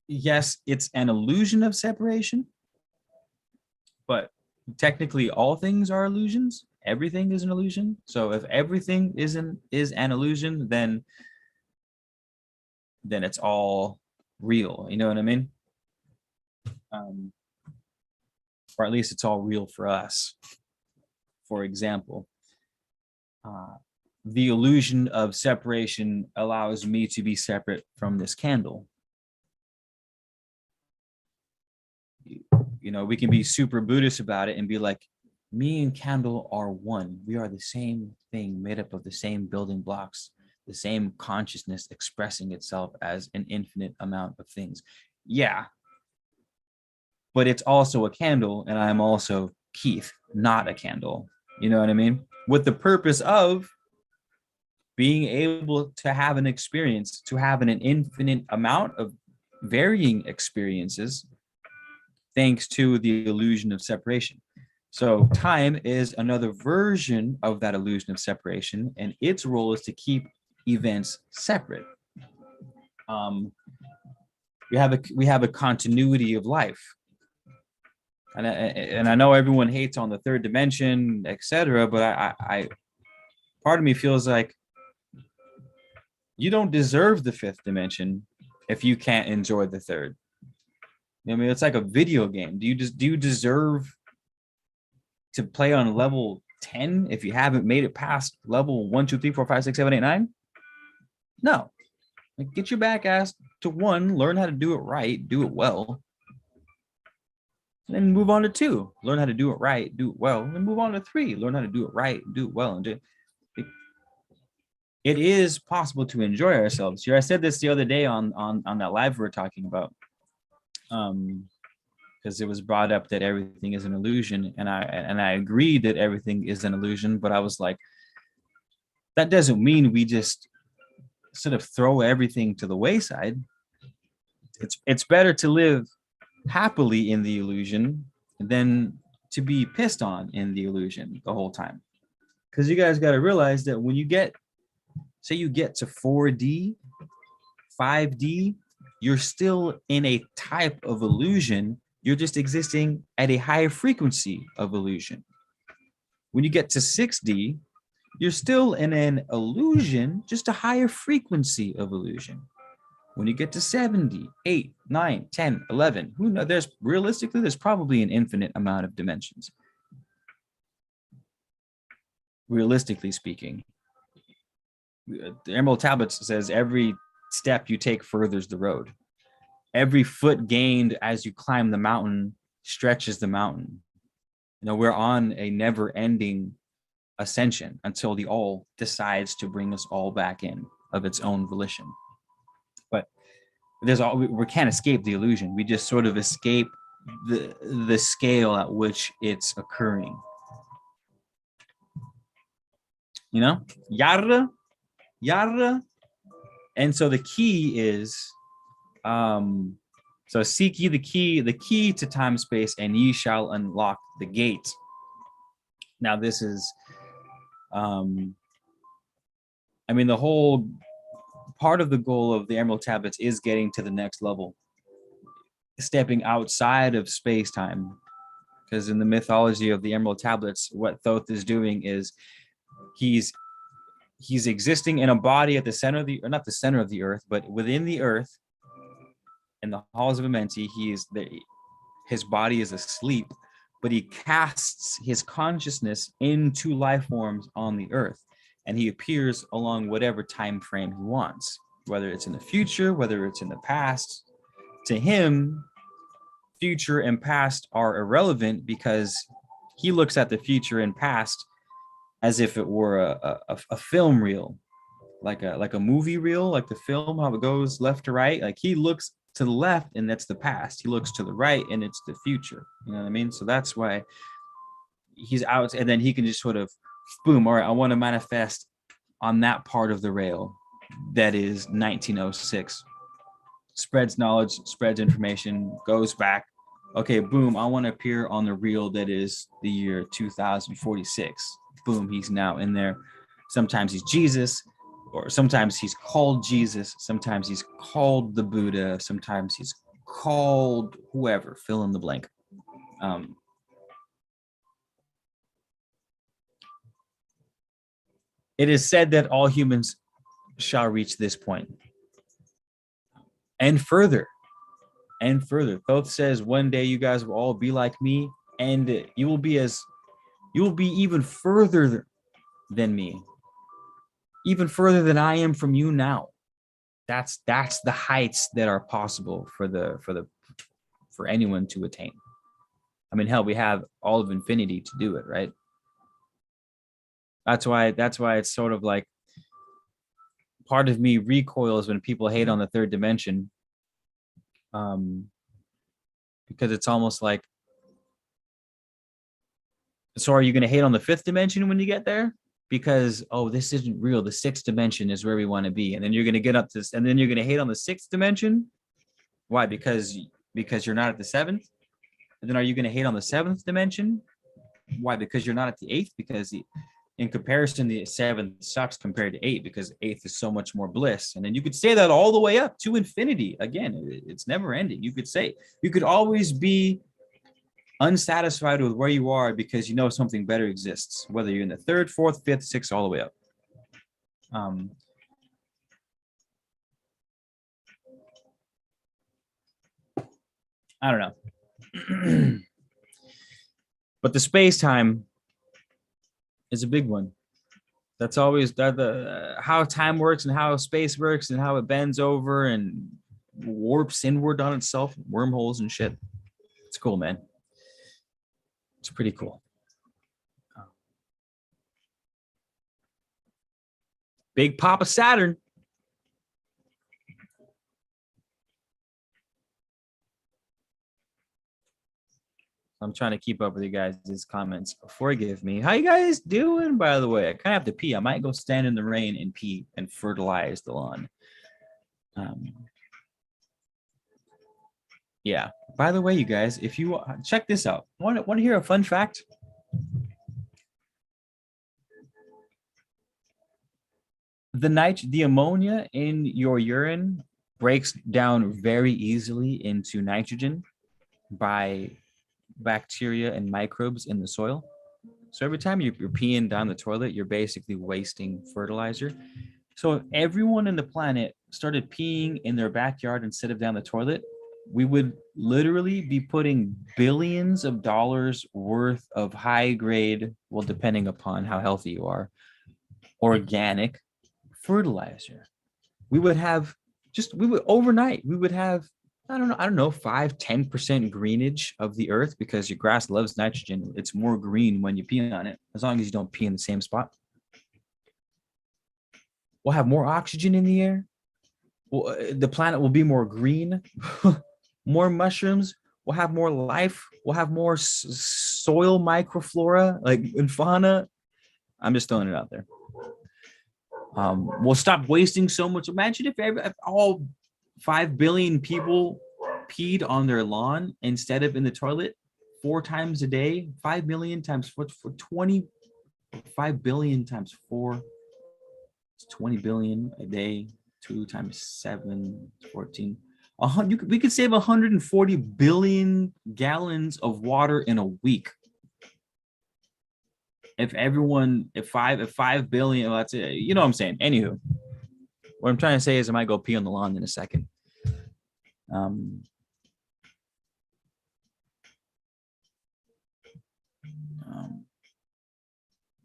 Yes, it's an illusion of separation, but technically all things are illusions. Everything is an illusion. So if everything is an illusion, then it's all real. You know what I mean? Or at least it's all real for us. For example, the illusion of separation allows me to be separate from this candle. You know, we can be super Buddhist about it and be like, me and candle are one. We are the same thing, made up of the same building blocks, the same consciousness expressing itself as an infinite amount of things. Yeah. But it's also a candle, and I'm also Keith, not a candle. You know what I mean? With the purpose of being able to have an experience, to have an infinite amount of varying experiences, thanks to the illusion of separation. So time is another version of that illusion of separation, and its role is to keep events separate. We have a continuity of life. And I know everyone hates on the third dimension, etc., but I part of me feels like you don't deserve the fifth dimension if you can't enjoy the third. I mean, it's like a video game. Do you deserve to play on level 10 if you haven't made it past level 1, 2, 3, 4, 5, 6, 7, 8, 9? No. Like, get your back ass to 1, learn how to do it right, do it well. Then move on to 2, learn how to do it right, do it well. And then move on to 3, learn how to do it right, do it well. And it is possible to enjoy ourselves here. I said this the other day on that live we were talking about. Because it was brought up that everything is an illusion, and I agreed that everything is an illusion, but I was like, that doesn't mean we just sort of throw everything to the wayside. It's better to live happily in the illusion than to be pissed on in the illusion the whole time. Because you guys got to realize that when you get, say you get to 4D, 5D, you're still in a type of illusion. You're just existing at a higher frequency of illusion. When you get to 6D, you're still in an illusion, just a higher frequency of illusion. When you get to 7D, 8, 9, 10, 11, who knows? There's probably an infinite amount of dimensions. Realistically speaking. the Emerald Tablets says every step you take furthers the road. Every foot gained as you climb the mountain stretches the mountain. You know, we're on a never-ending ascension until the all decides to bring us all back in of its own volition. But we can't escape the illusion. We just sort of escape the scale at which it's occurring. You know, yada yada. And so the key is, so seek ye the key to time space, and ye shall unlock the gate. Now this is, I mean, the whole part of the goal of the Emerald Tablets is getting to the next level, stepping outside of space-time. Because in the mythology of the Emerald Tablets, what Thoth is doing is he's existing in a body at the center of the, or not the center of the earth, but within the earth, in the halls of Amenti. His body is asleep, but he casts his consciousness into life forms on the earth, and he appears along whatever time frame he wants, whether it's in the future, whether it's in the past. To him, future and past are irrelevant, because he looks at the future and past as if it were a film reel, like a movie reel, like the film, how it goes left to right. Like he looks to the left and that's the past. He looks to the right and it's the future. You know what I mean? So that's why he's out, and then he can just sort of boom, all right, I want to manifest on that part of the rail that is 1906. Spreads knowledge, spreads information, goes back. Okay, boom, I want to appear on the reel that is the year 2046. Boom, he's now in there. Sometimes he's Jesus, or sometimes he's called Jesus, sometimes he's called the Buddha, sometimes he's called whoever, fill in the blank. It is said that all humans shall reach this point. And further, and further. Thoth says one day you guys will all be like me, and you will be even further than me, even further than I am from you now. That's the heights that are possible for anyone to attain. I mean, hell, we have all of infinity to do it, right? That's why it's sort of like, part of me recoils when people hate on the third dimension, because it's almost like, so are you going to hate on the fifth dimension when you get there? Because, oh, this isn't real. The sixth dimension is where we want to be. And then you're going to get up to this, and then you're going to hate on the sixth dimension. Why? Because you're not at the seventh. And then are you going to hate on the seventh dimension? Why? Because you're not at the eighth. Because in comparison, the seventh sucks compared to eight, because eighth is so much more bliss. And then you could say that all the way up to infinity. Again, it's never ending. You could always be unsatisfied with where you are because you know something better exists, whether you're in the third, fourth, fifth, sixth, all the way up. I don't know. But the space-time is a big one. That's always how time works and how space works and how it bends over and warps inward on itself, wormholes and shit. It's cool, man. It's pretty cool. Big Papa Saturn. I'm trying to keep up with you guys' comments. Forgive me. How you guys doing, by the way? I kind of have to pee. I might go stand in the rain and pee and fertilize the lawn. Yeah. By the way, you guys, if you check this out, want to hear a fun fact? The ammonia in your urine breaks down very easily into nitrogen by bacteria and microbes in the soil. So every time you're peeing down the toilet, you're basically wasting fertilizer. So if everyone in the planet started peeing in their backyard instead of down the toilet, we would literally be putting billions of dollars worth of high grade, well, depending upon how healthy you are, organic fertilizer. We would have overnight, we would have, I don't know, 5-10% greenage of the earth, because your grass loves nitrogen. It's more green when you pee on it, as long as you don't pee in the same spot. We'll have more oxygen in the air. Well, the planet will be more green, more mushrooms. We'll have more life. We'll have more soil microflora, like and fauna. I'm just throwing it out there. We'll stop wasting so much. Imagine if all 5 billion people peed on their lawn instead of in the toilet 4 times a day. 5 million times 4, 5 billion times 4. It's 20 billion a day. 2 times 7, 14. We could save 140 billion gallons of water in a week. If 5 billion, well, that's it. You know what I'm saying. Anywho, what I'm trying to say is I might go pee on the lawn in a second.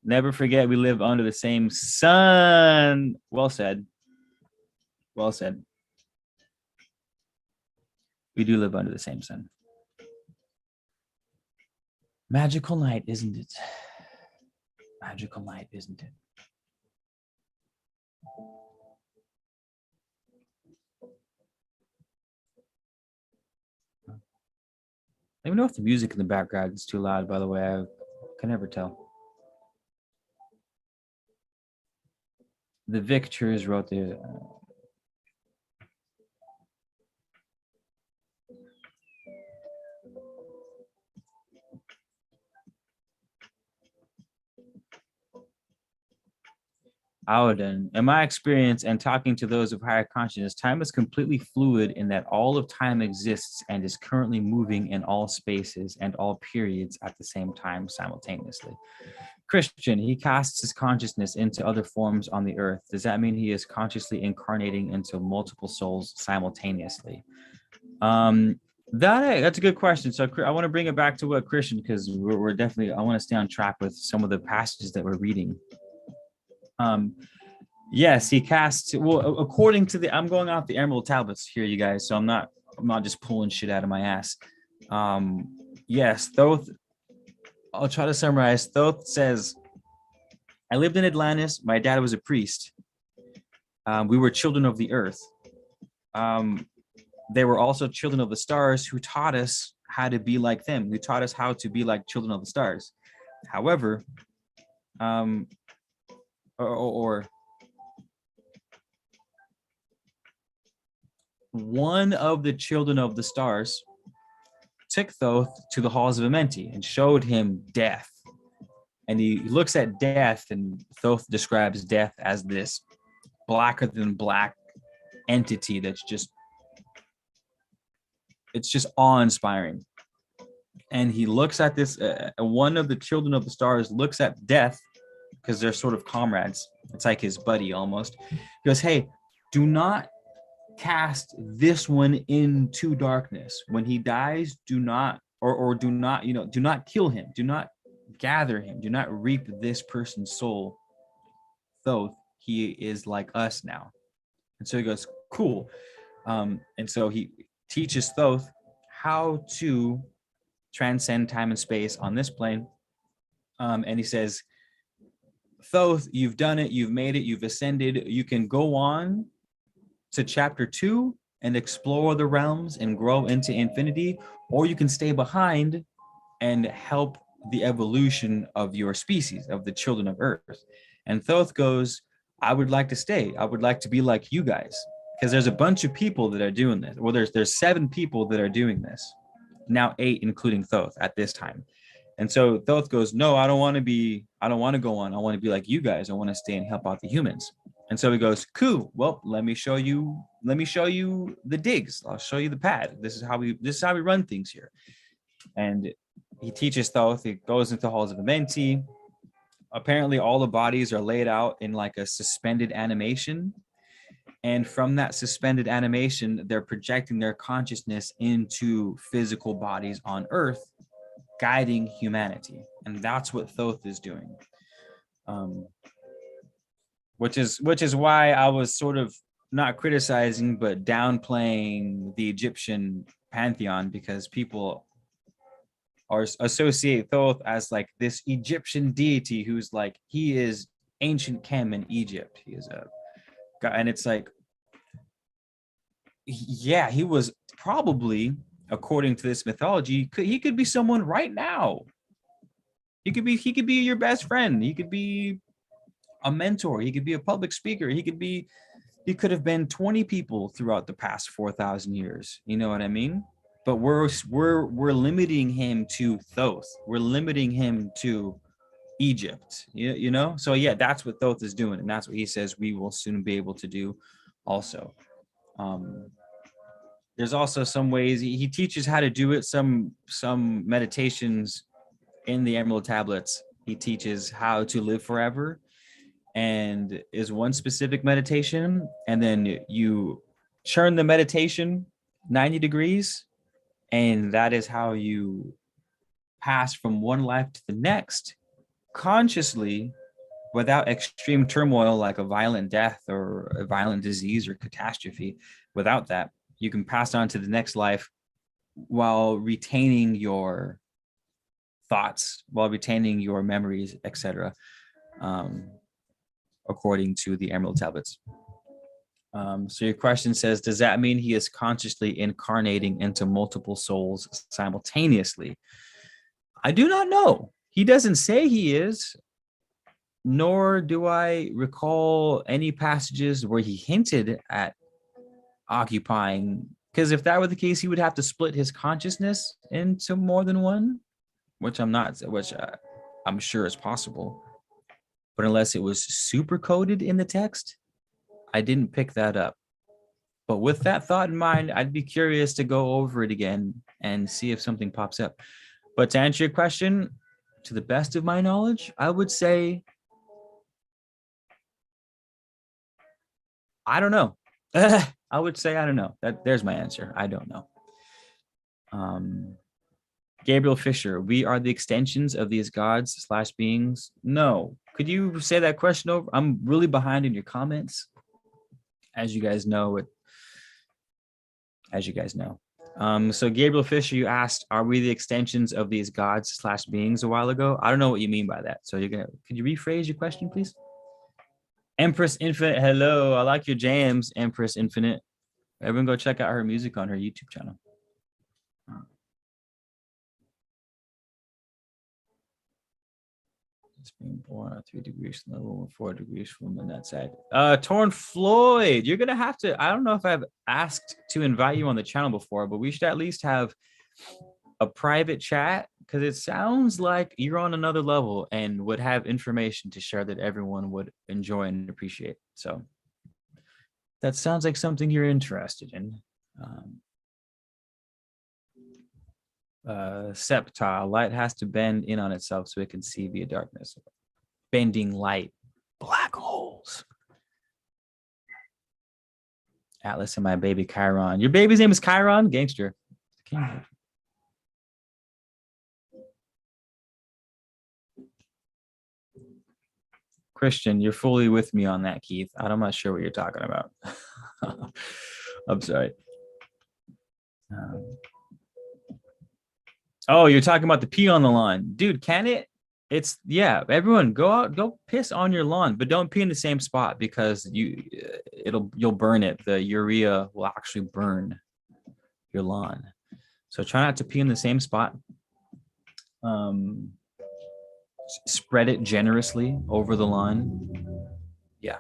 Never forget, we live under the same sun. Well said. Well said. We do live under the same sun. Magical night, isn't it? Magical night, isn't it? Let me know if the music in the background is too loud, by the way. I can never tell. The Victors wrote the... Auden, in my experience and talking to those of higher consciousness, time is completely fluid in that all of time exists and is currently moving in all spaces and all periods at the same time simultaneously. Christian, he casts his consciousness into other forms on the earth. Does that mean he is consciously incarnating into multiple souls simultaneously? That's a good question. So I want to bring it back to what Christian, because we're definitely, I want to stay on track with some of the passages that we're reading. Yes, he casts, well, according to the, I'm going off the Emerald Tablets here, you guys, so I'm not just pulling shit out of my ass. Yes, Thoth, I'll try to summarize. Thoth says, I lived in Atlantis. My dad was a priest. We were children of the earth. They were also children of the stars who taught us how to be like them. Who taught us how to be like children of the stars. However, one of the children of the stars took Thoth to the halls of Amenti and showed him death. And he looks at death, and Thoth describes death as this blacker than black entity that's just, it's just awe-inspiring. And he looks at this, one of the children of the stars looks at death, because they're sort of comrades. It's like his buddy almost. He goes, hey, do not cast this one into darkness. When he dies, do not, or do not, do not kill him. Do not gather him. Do not reap this person's soul. Thoth, he is like us now. And so he goes, cool. And so he teaches Thoth how to transcend time and space on this plane. And he says, Thoth, you've done it, you've made it, you've ascended. You can go on to chapter 2 and explore the realms and grow into infinity, or you can stay behind and help the evolution of your species, of the children of Earth. And Thoth goes, I would like to stay. I would like to be like you guys, because there's a bunch of people that are doing this. Well, there's 7 people that are doing this. Now 8, including Thoth at this time. And so Thoth goes, no, I don't want to go on. I want to be like you guys. I want to stay and help out the humans. And so he goes, cool. Well, let me show you the digs. I'll show you the pad. This is how we run things here. And he teaches Thoth. He goes into halls of Amenti. Apparently all the bodies are laid out in like a suspended animation. And from that suspended animation, they're projecting their consciousness into physical bodies on Earth, guiding humanity. And that's what Thoth is doing. which is why I was sort of not criticizing but downplaying the Egyptian pantheon, because people are associate Thoth as like this Egyptian deity who's like, he is ancient Chem in Egypt. He is a guy, and it's like, yeah, he was probably, according to this mythology, he could be someone right now. He could be your best friend. He could be a mentor. He could be a public speaker. He could have been 20 people throughout the past 4,000 years. You know what I mean? But we're limiting him to Thoth. We're limiting him to Egypt. You know? So yeah, that's what Thoth is doing, and that's what he says we will soon be able to do also. There's also some ways he teaches how to do it. Some meditations in the Emerald Tablets, he teaches how to live forever, and is one specific meditation, and then you turn the meditation 90 degrees, and that is how you pass from one life to the next consciously, without extreme turmoil like a violent death or a violent disease or catastrophe. Without that, you can pass on to the next life while retaining your thoughts, while retaining your memories, etc., according to the Emerald Tablets. So your question says, does that mean he is consciously incarnating into multiple souls simultaneously? I do not know. He doesn't say he is, nor do I recall any passages where he hinted at occupying, because if that were the case, he would have to split his consciousness into more than one, which I'm sure is possible. But unless it was super coded in the text, I didn't pick that up. But with that thought in mind, I'd be curious to go over it again and see if something pops up. But to answer your question, to the best of my knowledge, I would say, I don't know. I would say, I don't know. There's my answer. I don't know. Gabriel Fisher, we are the extensions of these gods / beings. No. Could you say that question over? I'm really behind in your comments. As you guys know. So Gabriel Fisher, you asked, are we the extensions of these gods / beings a while ago? I don't know what you mean by that. So could you rephrase your question, please? Empress Infinite, hello. I like your jams, Empress Infinite. Everyone go check out her music on her YouTube channel. It's being born at 3 degrees from the moon, 4 degrees from the net side. Torn Floyd, you're gonna have to. I don't know if I've asked to invite you on the channel before, but we should at least have a private chat, because it sounds like you're on another level and would have information to share that everyone would enjoy and appreciate. So that sounds like something you're interested in. Septa, light has to bend in on itself so it can see via darkness. Bending light, black holes. Atlas and my baby Chiron. Your baby's name is Chiron? Gangster. Christian, you're fully with me on that, Keith. I'm not sure what you're talking about. I'm sorry. Oh, you're talking about the pee on the lawn. Dude, can it? It's, yeah, everyone go out, go piss on your lawn, but don't pee in the same spot, because you'll burn it. The urea will actually burn your lawn. So try not to pee in the same spot. Spread it generously over the lawn. Yeah.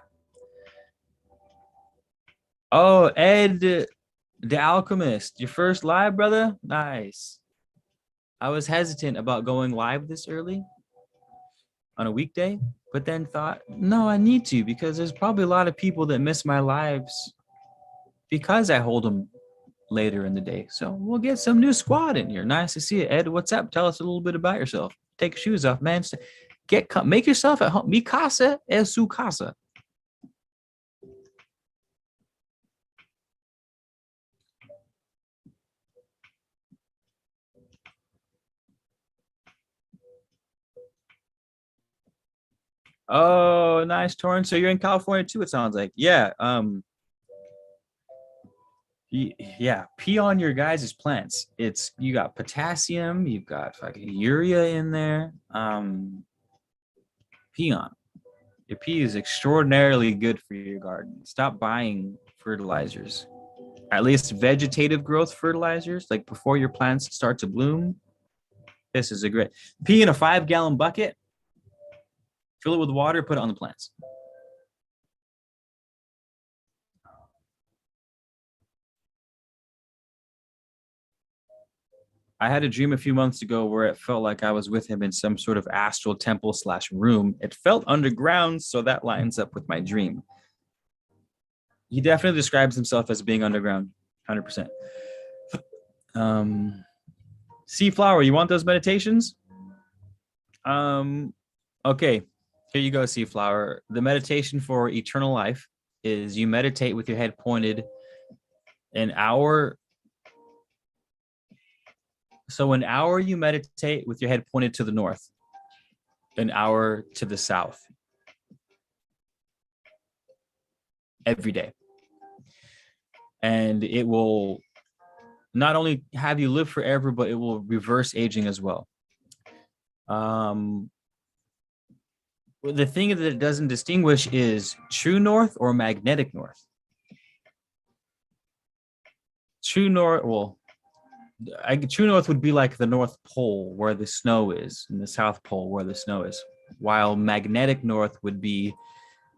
Oh, Ed the Alchemist, your first live, brother? Nice. I was hesitant about going live this early on a weekday, but then thought, no, I need to, because there's probably a lot of people that miss my lives because I hold them later in the day. So we'll get some new squad in here. Nice to see you, Ed. What's up? Tell us a little bit about yourself. Take your shoes off, man. Make yourself at home. Mi casa es su casa. Oh, nice, Torrance. So you're in California too, it sounds like. Yeah. Yeah, pee on your guys' plants. It's you got potassium, you've got fucking urea in there. Pee on. Your pee is extraordinarily good for your garden. Stop buying fertilizers. At least vegetative growth fertilizers, like before your plants start to bloom. This is a great pee in a 5-gallon bucket, fill it with water, put it on the plants. I had a dream a few months ago where it felt like I was with him in some sort of astral temple / room. It felt underground, so that lines up with my dream. He definitely describes himself as being underground, 100%. Sea flower, you want those meditations? Okay, here you go, sea flower. The meditation for eternal life is you meditate with your head pointed an hour. So an hour you meditate with your head pointed to the north, an hour to the south every day. And it will not only have you live forever, but it will reverse aging as well. The thing that it doesn't distinguish is true north or magnetic north. True north, well, true north would be like the North Pole where the snow is, and the South Pole where the snow is, while magnetic north would be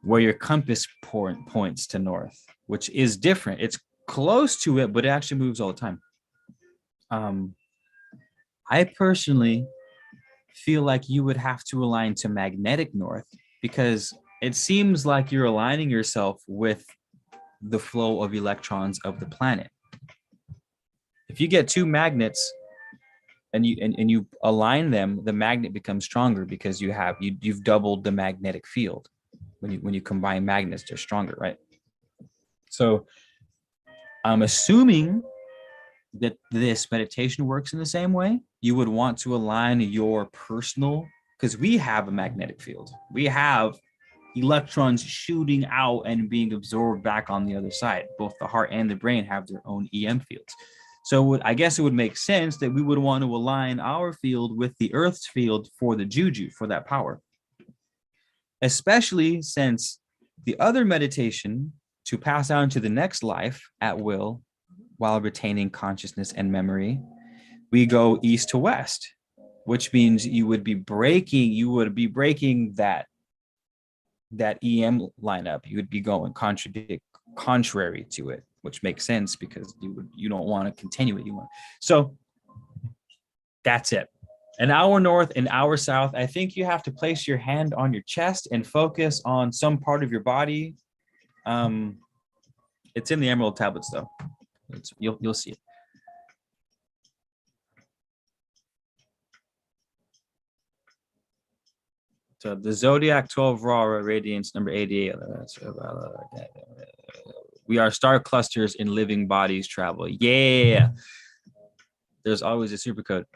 where your compass points to north, which is different. It's close to it, but it actually moves all the time. I personally feel like you would have to align to magnetic north because it seems like you're aligning yourself with the flow of electrons of the planet. If you get two magnets and you align them, the magnet becomes stronger because you've doubled the magnetic field. When you combine magnets, they're stronger, right? So I'm assuming that this meditation works in the same way. You would want to align your personal, because we have a magnetic field. We have electrons shooting out and being absorbed back on the other side. Both the heart and the brain have their own EM fields. So I guess it would make sense that we would want to align our field with the Earth's field for the juju, for that power. Especially since the other meditation to pass on to the next life at will while retaining consciousness and memory, we go east to west, which means you would be breaking that EM lineup. You would be going contrary to it, which makes sense because you don't want to continue it. So that's it. An hour north, an hour south. I think you have to place your hand on your chest and focus on some part of your body. It's in the Emerald Tablets, though. You'll see it. So the Zodiac 12 Raw radiance number 88. We are star clusters in living bodies travel. Yeah. There's always a super code.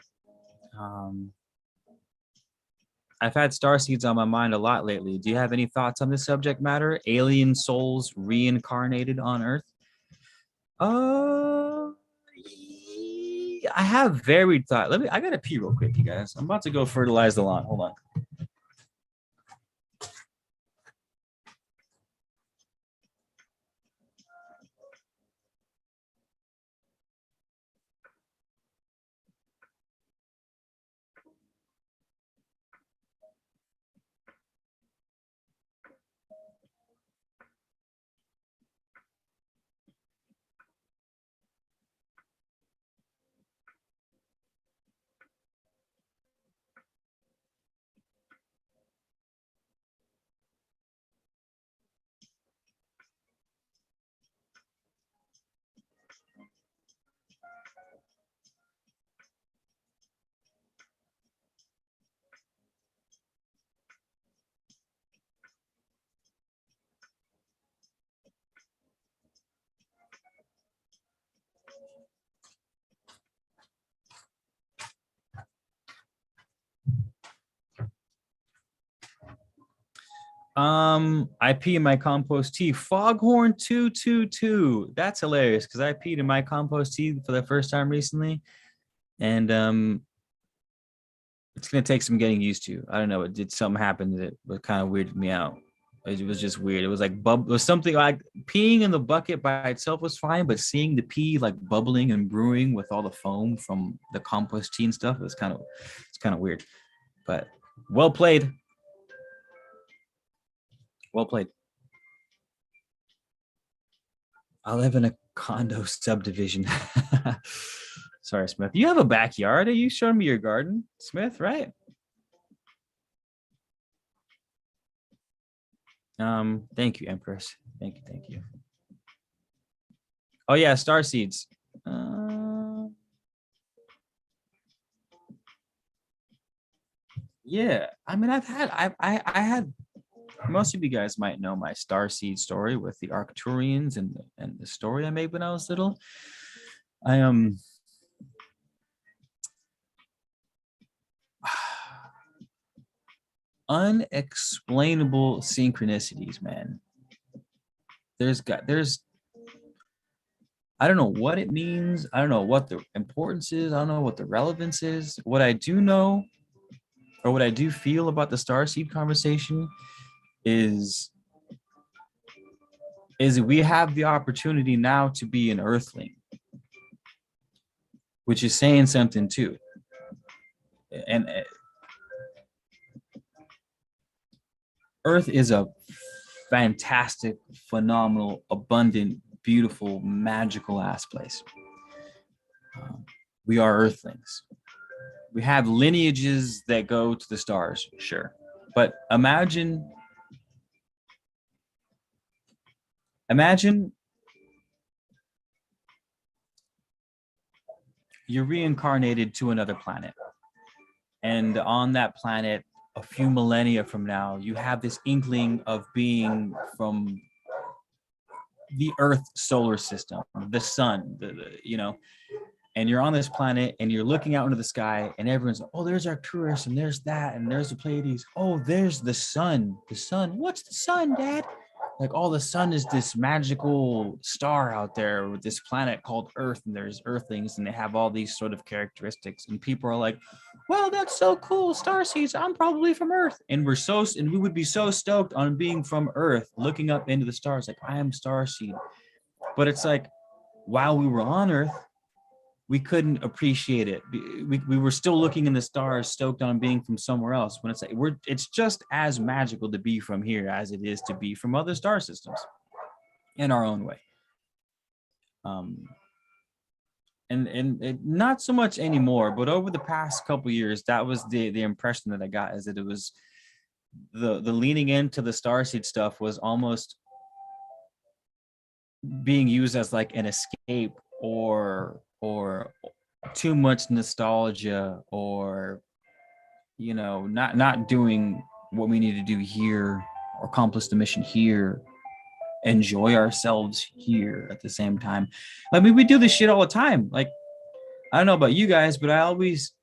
I've had star seeds on my mind a lot lately. Do you have any thoughts on this subject matter? Alien souls reincarnated on Earth? I have varied thought. I gotta pee real quick, you guys. I'm about to go fertilize the lawn. Hold on. I pee in my compost tea. Foghorn 222. That's hilarious because I peed in my compost tea for the first time recently, and it's gonna take some getting used to. I don't know. It did something happen that was kind of weirded me out. It was just weird. It was like it was something like peeing in the bucket by itself was fine, but seeing the pee like bubbling and brewing with all the foam from the compost tea and stuff, it's kind of weird. But well played. Well played. I live in a condo subdivision. Sorry, Smith. You have a backyard. Are you showing me your garden, Smith? Right? Thank you, Empress. Thank you. Oh yeah, star seeds. Yeah, I mean, I had. Most of you guys might know my starseed story with the Arcturians and the story I made when I was little. I unexplainable synchronicities, man. There's I don't know what it means. I don't know what the importance is. I don't know what the relevance is. What I do know, or what I do feel about the starseed conversation is we have the opportunity now to be an earthling, which is saying something too. And Earth is a fantastic, phenomenal, abundant, beautiful, magical ass place. We are earthlings. We have lineages that go to the stars, sure. But imagine you're reincarnated to another planet. And on that planet, a few millennia from now, you have this inkling of being from the Earth solar system, the sun, and you're on this planet and you're looking out into the sky and everyone's like, oh, there's Arcturus and there's that and there's the Pleiades. Oh, there's the sun. The sun. What's the sun, Dad? Like, oh, the sun is this magical star out there with this planet called Earth, and there's earthlings and they have all these sort of characteristics. And people are like, well, that's so cool. Starseeds, I'm probably from Earth. And we would be so stoked on being from Earth, looking up into the stars, like, I am starseed. But it's like, while we were on Earth, we couldn't appreciate it. We were still looking in the stars, stoked on being from somewhere else. When it's like it's just as magical to be from here as it is to be from other star systems, in our own way. And not so much anymore, but over the past couple of years, that was the impression that I got, is that it was the leaning into the starseed stuff was almost being used as like an escape or too much nostalgia, or not doing what we need to do here or accomplish the mission here, enjoy ourselves here at the same time. I mean, we do this shit all the time. Like, I don't know about you guys, but I always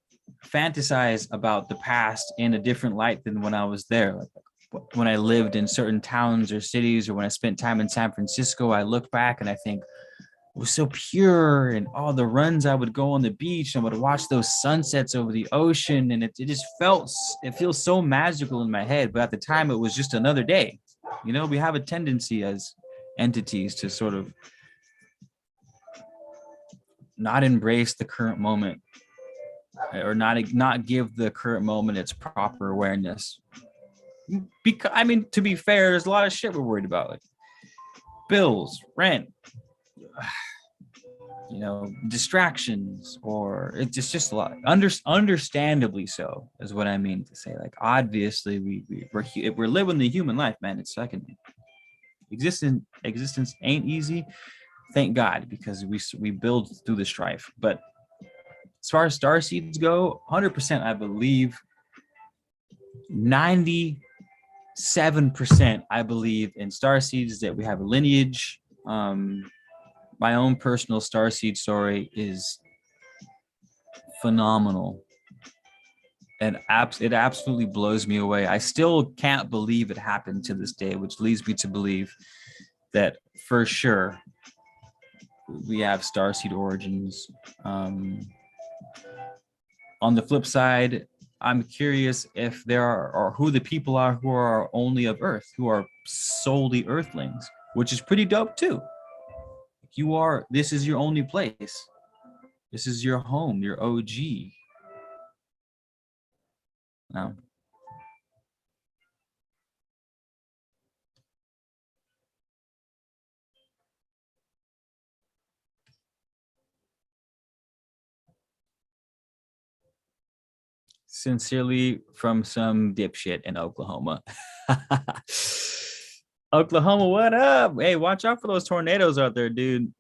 fantasize about the past in a different light than when I was there. Like, when I lived in certain towns or cities, or when I spent time in San Francisco, I look back and I think, it was so pure, and all the runs I would go on the beach and I would watch those sunsets over the ocean, and it feels so magical in my head. But at the time, it was just another day. We have a tendency as entities to sort of not embrace the current moment, or not give the current moment its proper awareness. Because, I mean, to be fair, there's a lot of shit we're worried about, like bills, rent, distractions, or it's just a lot. Understandably so, is what I mean to say. Like, obviously we're living the human life, man. It's fucking existence ain't easy, thank God, because we build through the strife. But as far as starseeds go, 100%, I believe, 97% I believe in starseeds, that we have a lineage. My own personal starseed story is phenomenal. And it absolutely blows me away. I still can't believe it happened to this day, which leads me to believe that for sure we have starseed origins. On the flip side, I'm curious if there are, or who the people are who are only of Earth, who are solely Earthlings, which is pretty dope too. This is your only place. This is your home, your OG. No. Sincerely from some dipshit in Oklahoma. Oklahoma, what up? Hey, watch out for those tornadoes out there, dude.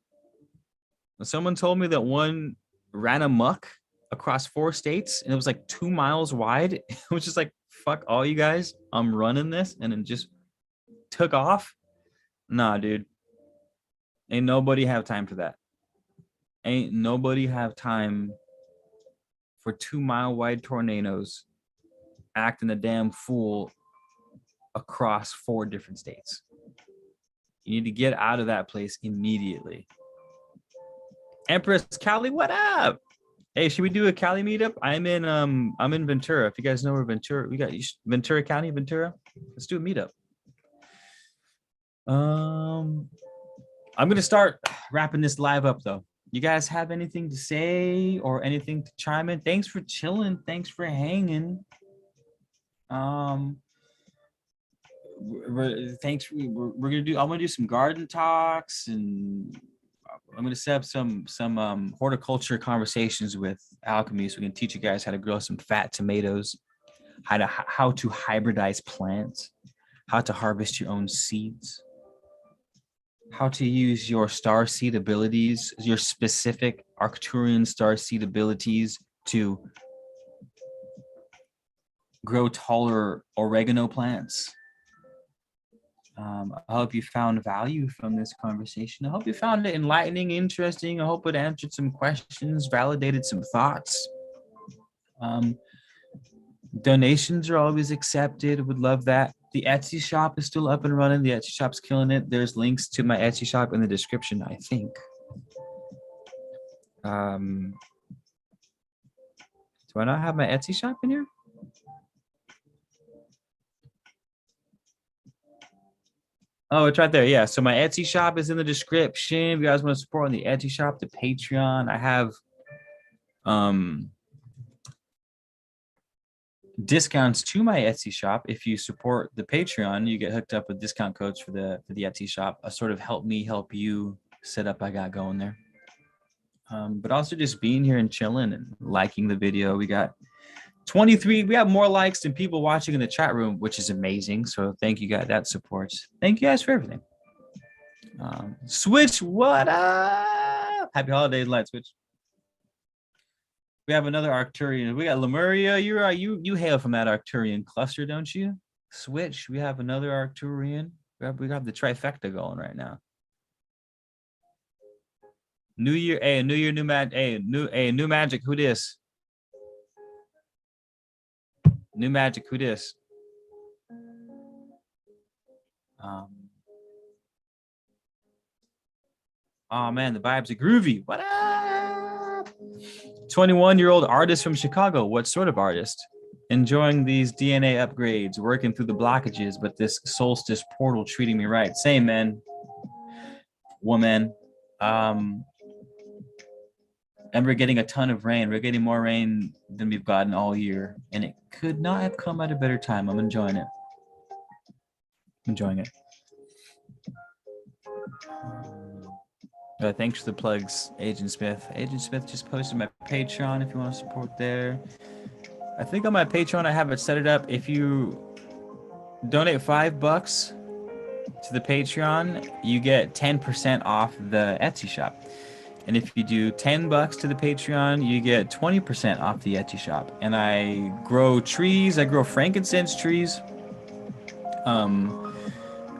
Someone told me that one ran amok across 4 states and it was like 2 miles wide. It was just like, fuck all you guys, I'm running this, and then just took off. Nah, dude. Ain't nobody have time for that. Ain't nobody have time for 2 mile wide tornadoes acting a damn fool across 4 different states. You need to get out of that place immediately. Empress Cali, what up? Hey, should we do a Cali meetup? I'm in Ventura. If you guys know where Ventura, we got Ventura County, Ventura. Let's do a meetup. I'm gonna start wrapping this live up though. You guys have anything to say or anything to chime in? Thanks for chilling. Thanks for hanging. I'm gonna do some garden talks, and I'm gonna set up some horticulture conversations with alchemy, so we can teach you guys how to grow some fat tomatoes, how to hybridize plants, how to harvest your own seeds, how to use your star seed abilities, your specific Arcturian star seed abilities to grow taller oregano plants. I hope you found value from this conversation. I hope you found it enlightening, interesting. I hope it answered some questions, validated some thoughts. Donations are always accepted. Would love that. The Etsy shop is still up and running. The Etsy shop's killing it. There's links to my Etsy shop in the description, I think. Do I not have my Etsy shop in here? Oh, it's right there. Yeah. So my Etsy shop is in the description. If you guys want to support on the Etsy shop, the Patreon, I have discounts to my Etsy shop. If you support the Patreon, you get hooked up with discount codes for the Etsy shop. Sort of help me help you set up I got going there. But also just being here and chilling and liking the video. We got 23. We have more likes than people watching in the chat room, which is amazing. So thank you guys. That supports. Thank you guys for everything. Switch, what up? Happy holidays, Light Switch. We have another Arcturian. We got Lemuria. You hail from that Arcturian cluster, don't you? Switch. We have another Arcturian. We got the trifecta going right now. New year, new magic. New magic. Who this? New magic. Who this? Oh man, the vibes are groovy. What up? 21-year-old artist from Chicago. What sort of artist? Enjoying these DNA upgrades, working through the blockages, but this Solstice portal treating me right. Same, man. Woman. And we're getting a ton of rain. We're getting more rain than we've gotten all year. And it could not have come at a better time. I'm enjoying it. Enjoying it. Thanks for the plugs, Agent Smith. Agent Smith just posted my Patreon if you want to support there. I think on my Patreon, I have it set it up. If you donate $5 to the Patreon, you get 10% off the Etsy shop. And if you do $10 to the Patreon, you get 20% off the Etsy shop. And I grow trees. I grow frankincense trees.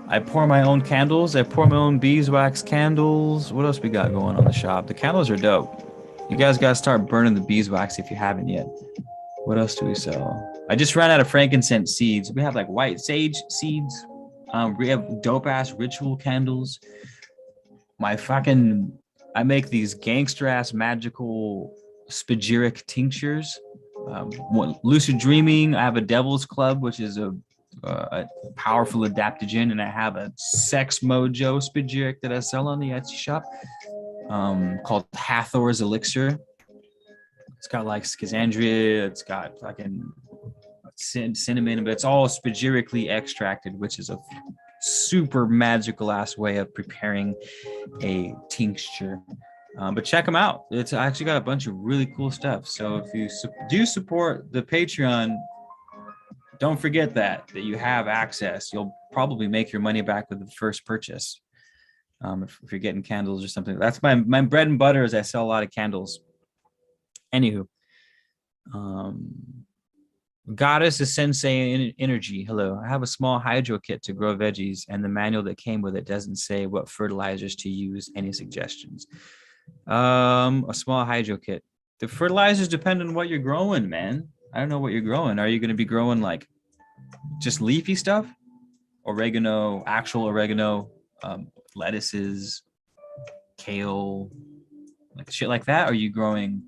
I pour my own candles. I pour my own beeswax candles. What else we got going on the shop? The candles are dope. You guys got to start burning the beeswax if you haven't yet. What else do we sell? I just ran out of frankincense seeds. We have like white sage seeds. We have dope ass ritual candles. I make these gangster ass magical spagyric tinctures. Lucid dreaming. I have a devil's club, which is a powerful adaptogen, and I have a sex mojo spagyric that I sell on the Etsy shop called Hathor's Elixir. It's got like schizandria, it's got fucking cinnamon, but it's all spagyrically extracted, which is a super magical ass way of preparing a tincture. But check them out. It's actually got a bunch of really cool stuff. So if you do support the Patreon, don't forget that you have access. You'll probably make your money back with the first purchase. If you're getting candles or something. That's my bread and butter is I sell a lot of candles. Anywho, Goddess is Sensei Energy. Hello. I have a small hydro kit to grow veggies, and the manual that came with it doesn't say what fertilizers to use. Any suggestions? A small hydro kit. The fertilizers depend on what you're growing, man. I don't know what you're growing. Are you going to be growing like just leafy stuff? Oregano, actual oregano, lettuces, kale, like shit like that? Are you growing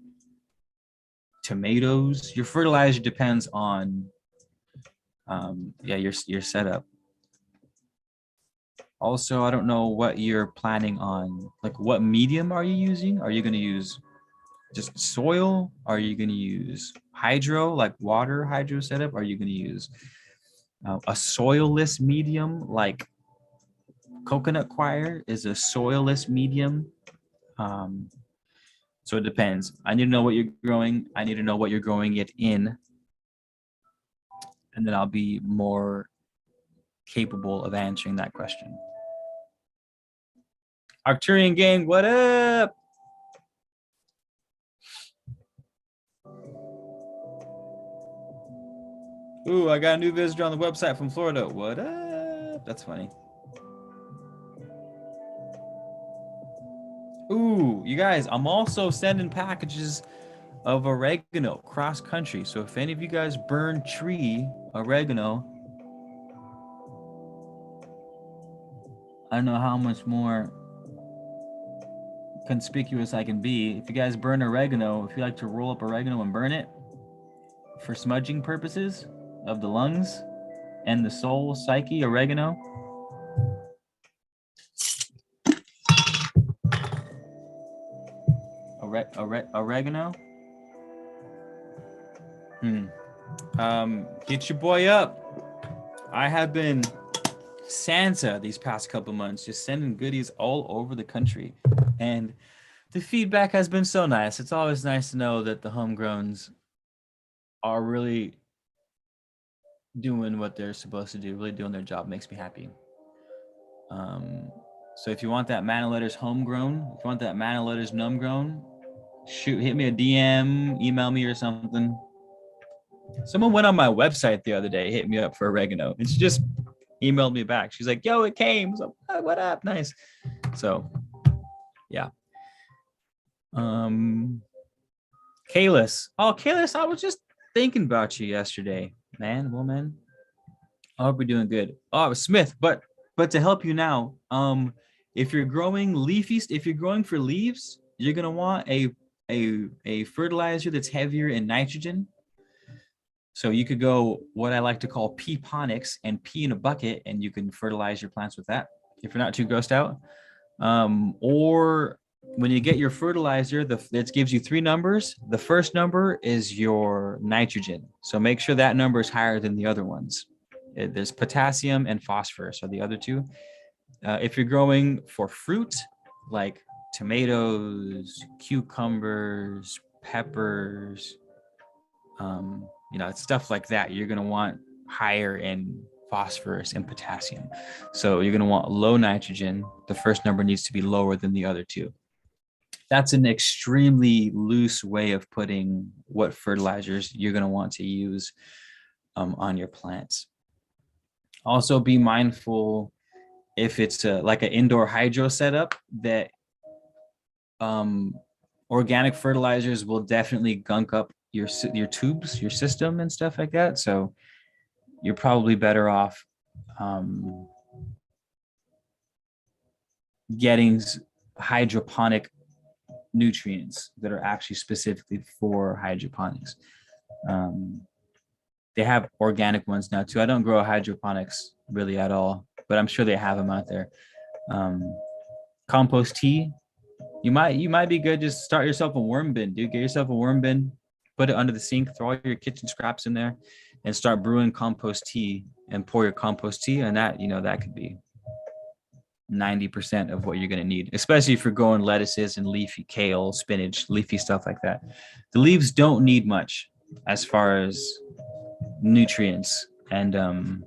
tomatoes? Your fertilizer depends on your setup. Also, I don't know what you're planning on, like what medium are you using? Are you going to use just soil? Are you going to use hydro, like water hydro setup? Are you going to use a soilless medium, like coconut coir is a soilless medium? So it depends. I need to know what you're growing. I need to know what you're growing it in. And then I'll be more capable of answering that question. Arcturian gang, what up? Ooh, I got a new visitor on the website from Florida. What up? That's funny. Ooh, you guys, I'm also sending packages of oregano cross country. So if any of you guys burn tree oregano, I don't know how much more conspicuous I can be. If you guys burn oregano, if you like to roll up oregano and burn it for smudging purposes of the lungs and the soul, psyche, oregano. Oregano. Get your boy up. I have been Santa these past couple months, just sending goodies all over the country, and the feedback has been so nice. It's always nice to know that the homegrowns are really doing what they're supposed to do, really doing their job. Makes me happy. So if you want that Mana Letters homegrown, if you want that Mana Letters numgrown, hit me a DM, email me or something. Someone went on my website the other day, hit me up for oregano, and she just emailed me back. She's like, yo, it came. So what up? Nice. So yeah. Kalis. Oh, Kalis, I was just thinking about you yesterday, man, woman. I hope you're doing good. Oh, Smith, but to help you now, if you're growing if you're growing for leaves, you're gonna want a fertilizer that's heavier in nitrogen. So you could go what I like to call pea ponics and pee in a bucket, and you can fertilize your plants with that if you're not too grossed out. Or when you get your fertilizer, it gives you 3 numbers. The first number is your nitrogen. So make sure that number is higher than the other ones. There's potassium and phosphorus are the other 2. If you're growing for fruit, like tomatoes, cucumbers, peppers, stuff like that, you're going to want higher in phosphorus and potassium. So you're going to want low nitrogen. The first number needs to be lower than the other 2. That's an extremely loose way of putting what fertilizers you're going to want to use on your plants. Also be mindful if it's like an indoor hydro setup that organic fertilizers will definitely gunk up your tubes, your system and stuff like that. So you're probably better off getting hydroponic nutrients that are actually specifically for hydroponics. They have organic ones now too. I don't grow hydroponics really at all, but I'm sure they have them out there. Compost tea. You might be good. Just start yourself a worm bin, dude. Get yourself a worm bin, put it under the sink, throw all your kitchen scraps in there, and start brewing compost tea and pour your compost tea. And that, that could be 90% of what you're going to need, especially if you're growing lettuces and leafy kale, spinach, leafy stuff like that. The leaves don't need much as far as nutrients and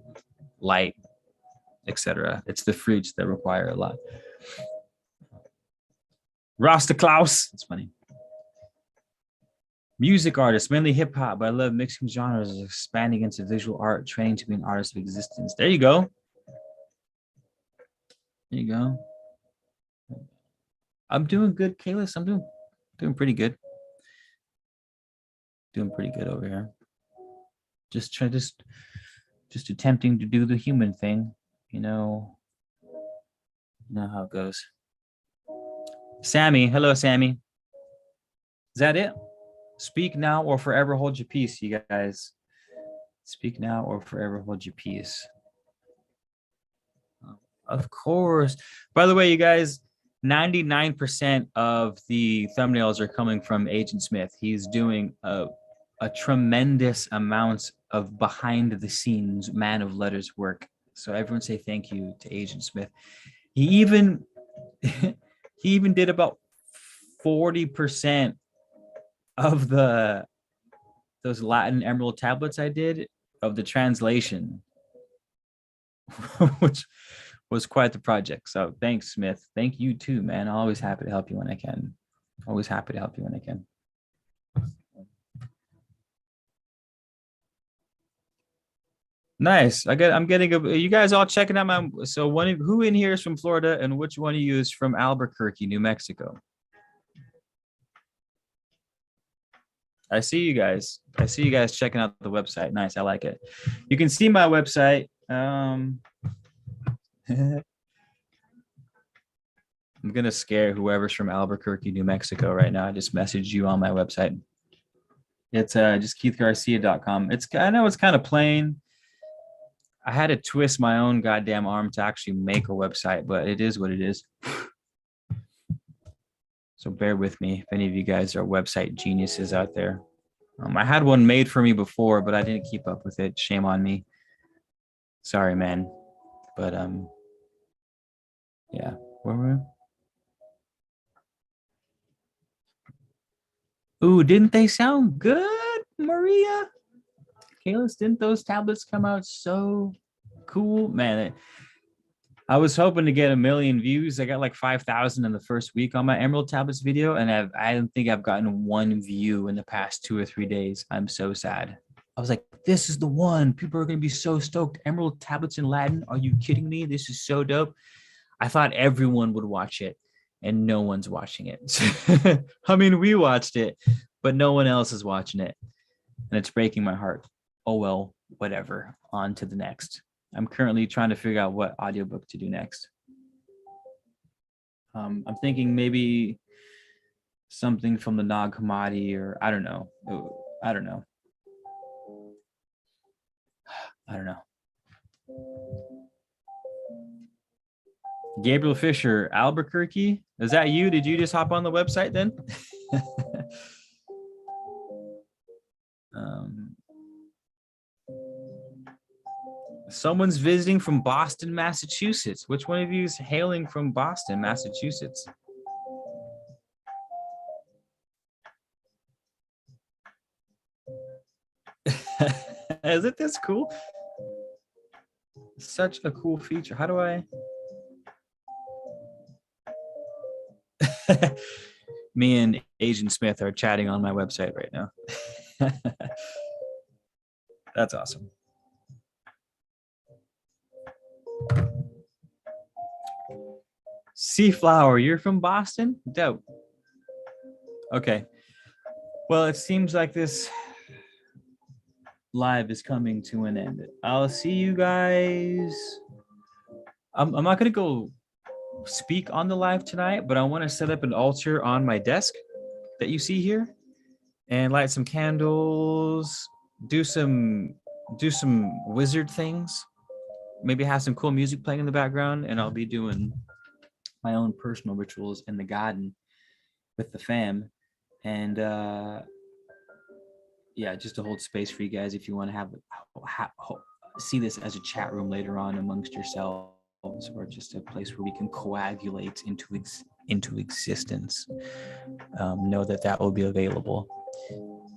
light, etc. It's the fruits that require a lot. Rasta Klaus, it's funny. Music artist, mainly hip hop, but I love mixing genres, expanding into visual art, training to be an artist of existence. There you go. There you go. I'm doing good, Kalis. I'm doing pretty good. Doing pretty good over here. Just attempting to do the human thing, you know how it goes. Sammy, hello, Sammy. Is that it? Speak now or forever hold your peace, you guys. Speak now or forever hold your peace. Of course. By the way, you guys, 99% of the thumbnails are coming from Agent Smith. He's doing a tremendous amount of behind the scenes man of letters work. So everyone say thank you to Agent Smith. He even did about 40% of those Latin emerald tablets I did of the translation, which was quite the project. So thanks, Smith. Thank you too, man. Always happy to help you when I can. Always happy to help you when I can. Nice. I'm getting you guys all checking out my, so who in here is from Florida and which one of you is from Albuquerque, New Mexico? I see you guys. I see you guys checking out the website. Nice. I like it. You can see my website. I'm going to scare whoever's from Albuquerque, New Mexico right now. I just messaged you on my website. It's just keithgarcia.com. I know it's kind of plain. I had to twist my own goddamn arm to actually make a website, but it is what it is. So bear with me if any of you guys are website geniuses out there. I had one made for me before, but I didn't keep up with it. Shame on me. Sorry, man. But yeah. Where were we? Ooh, didn't they sound good, Maria? Kalis, didn't those tablets come out so cool? Man, I was hoping to get 1 million views. I got like 5,000 in the first week on my Emerald Tablets video, and I don't think I've gotten 1 view in the past 2 or 3 days. I'm so sad. I was like, this is the one. People are going to be so stoked. Emerald Tablets in Latin. Are you kidding me? This is so dope. I thought everyone would watch it, and no one's watching it. I mean, we watched it, but no one else is watching it, and it's breaking my heart. Oh, well, whatever. On to the next. I'm currently trying to figure out what audiobook to do next. I'm thinking maybe something from the Nag Hammadi, or I don't know. I don't know. Gabriel Fisher, Albuquerque. Is that you? Did you just hop on the website then? Someone's visiting from Boston, Massachusetts. Which one of you is hailing from Boston, Massachusetts? Is it this cool? Such a cool feature. How do I? Me and Agent Smith are chatting on my website right now. That's awesome. Seaflower, you're from Boston? Dope. Okay. Well, it seems like this live is coming to an end. I'll see you guys. I'm not gonna go speak on the live tonight, but I want to set up an altar on my desk that you see here and light some candles, do some wizard things, maybe have some cool music playing in the background, and I'll be doing my own personal rituals in the garden with the fam. And yeah, just to hold space for you guys if you want to see this as a chat room later on amongst yourselves, or just a place where we can coagulate into existence. Know that will be available,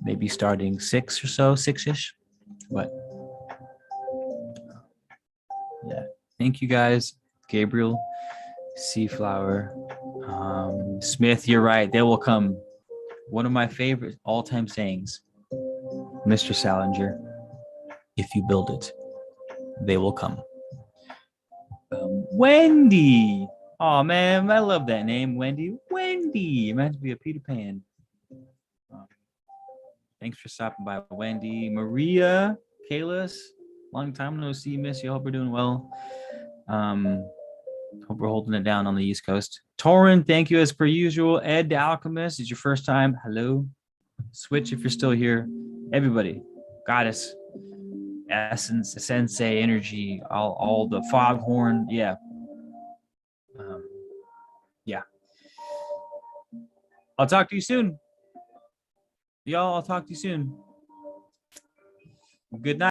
maybe starting 6 or so, 6-ish. But yeah, thank you guys, Gabriel, Seaflower, Smith. You're right. They will come. One of my favorite all-time sayings, Mr. Salinger: if you build it, they will come. Wendy. Oh man, I love that name, Wendy. Wendy. It might be a Peter Pan. Thanks for stopping by, Wendy. Maria, Kalis, long time no see, miss you. Hope we're doing well. Hope we're holding it down on the East Coast. Torrin, thank you as per usual. Ed the Alchemist, is your first time. Hello. Switch if you're still here. Everybody, Goddess, Essence, Sensei, Energy, all the Foghorn. Yeah. Yeah. I'll talk to you soon. Y'all, I'll talk to you soon. Good night.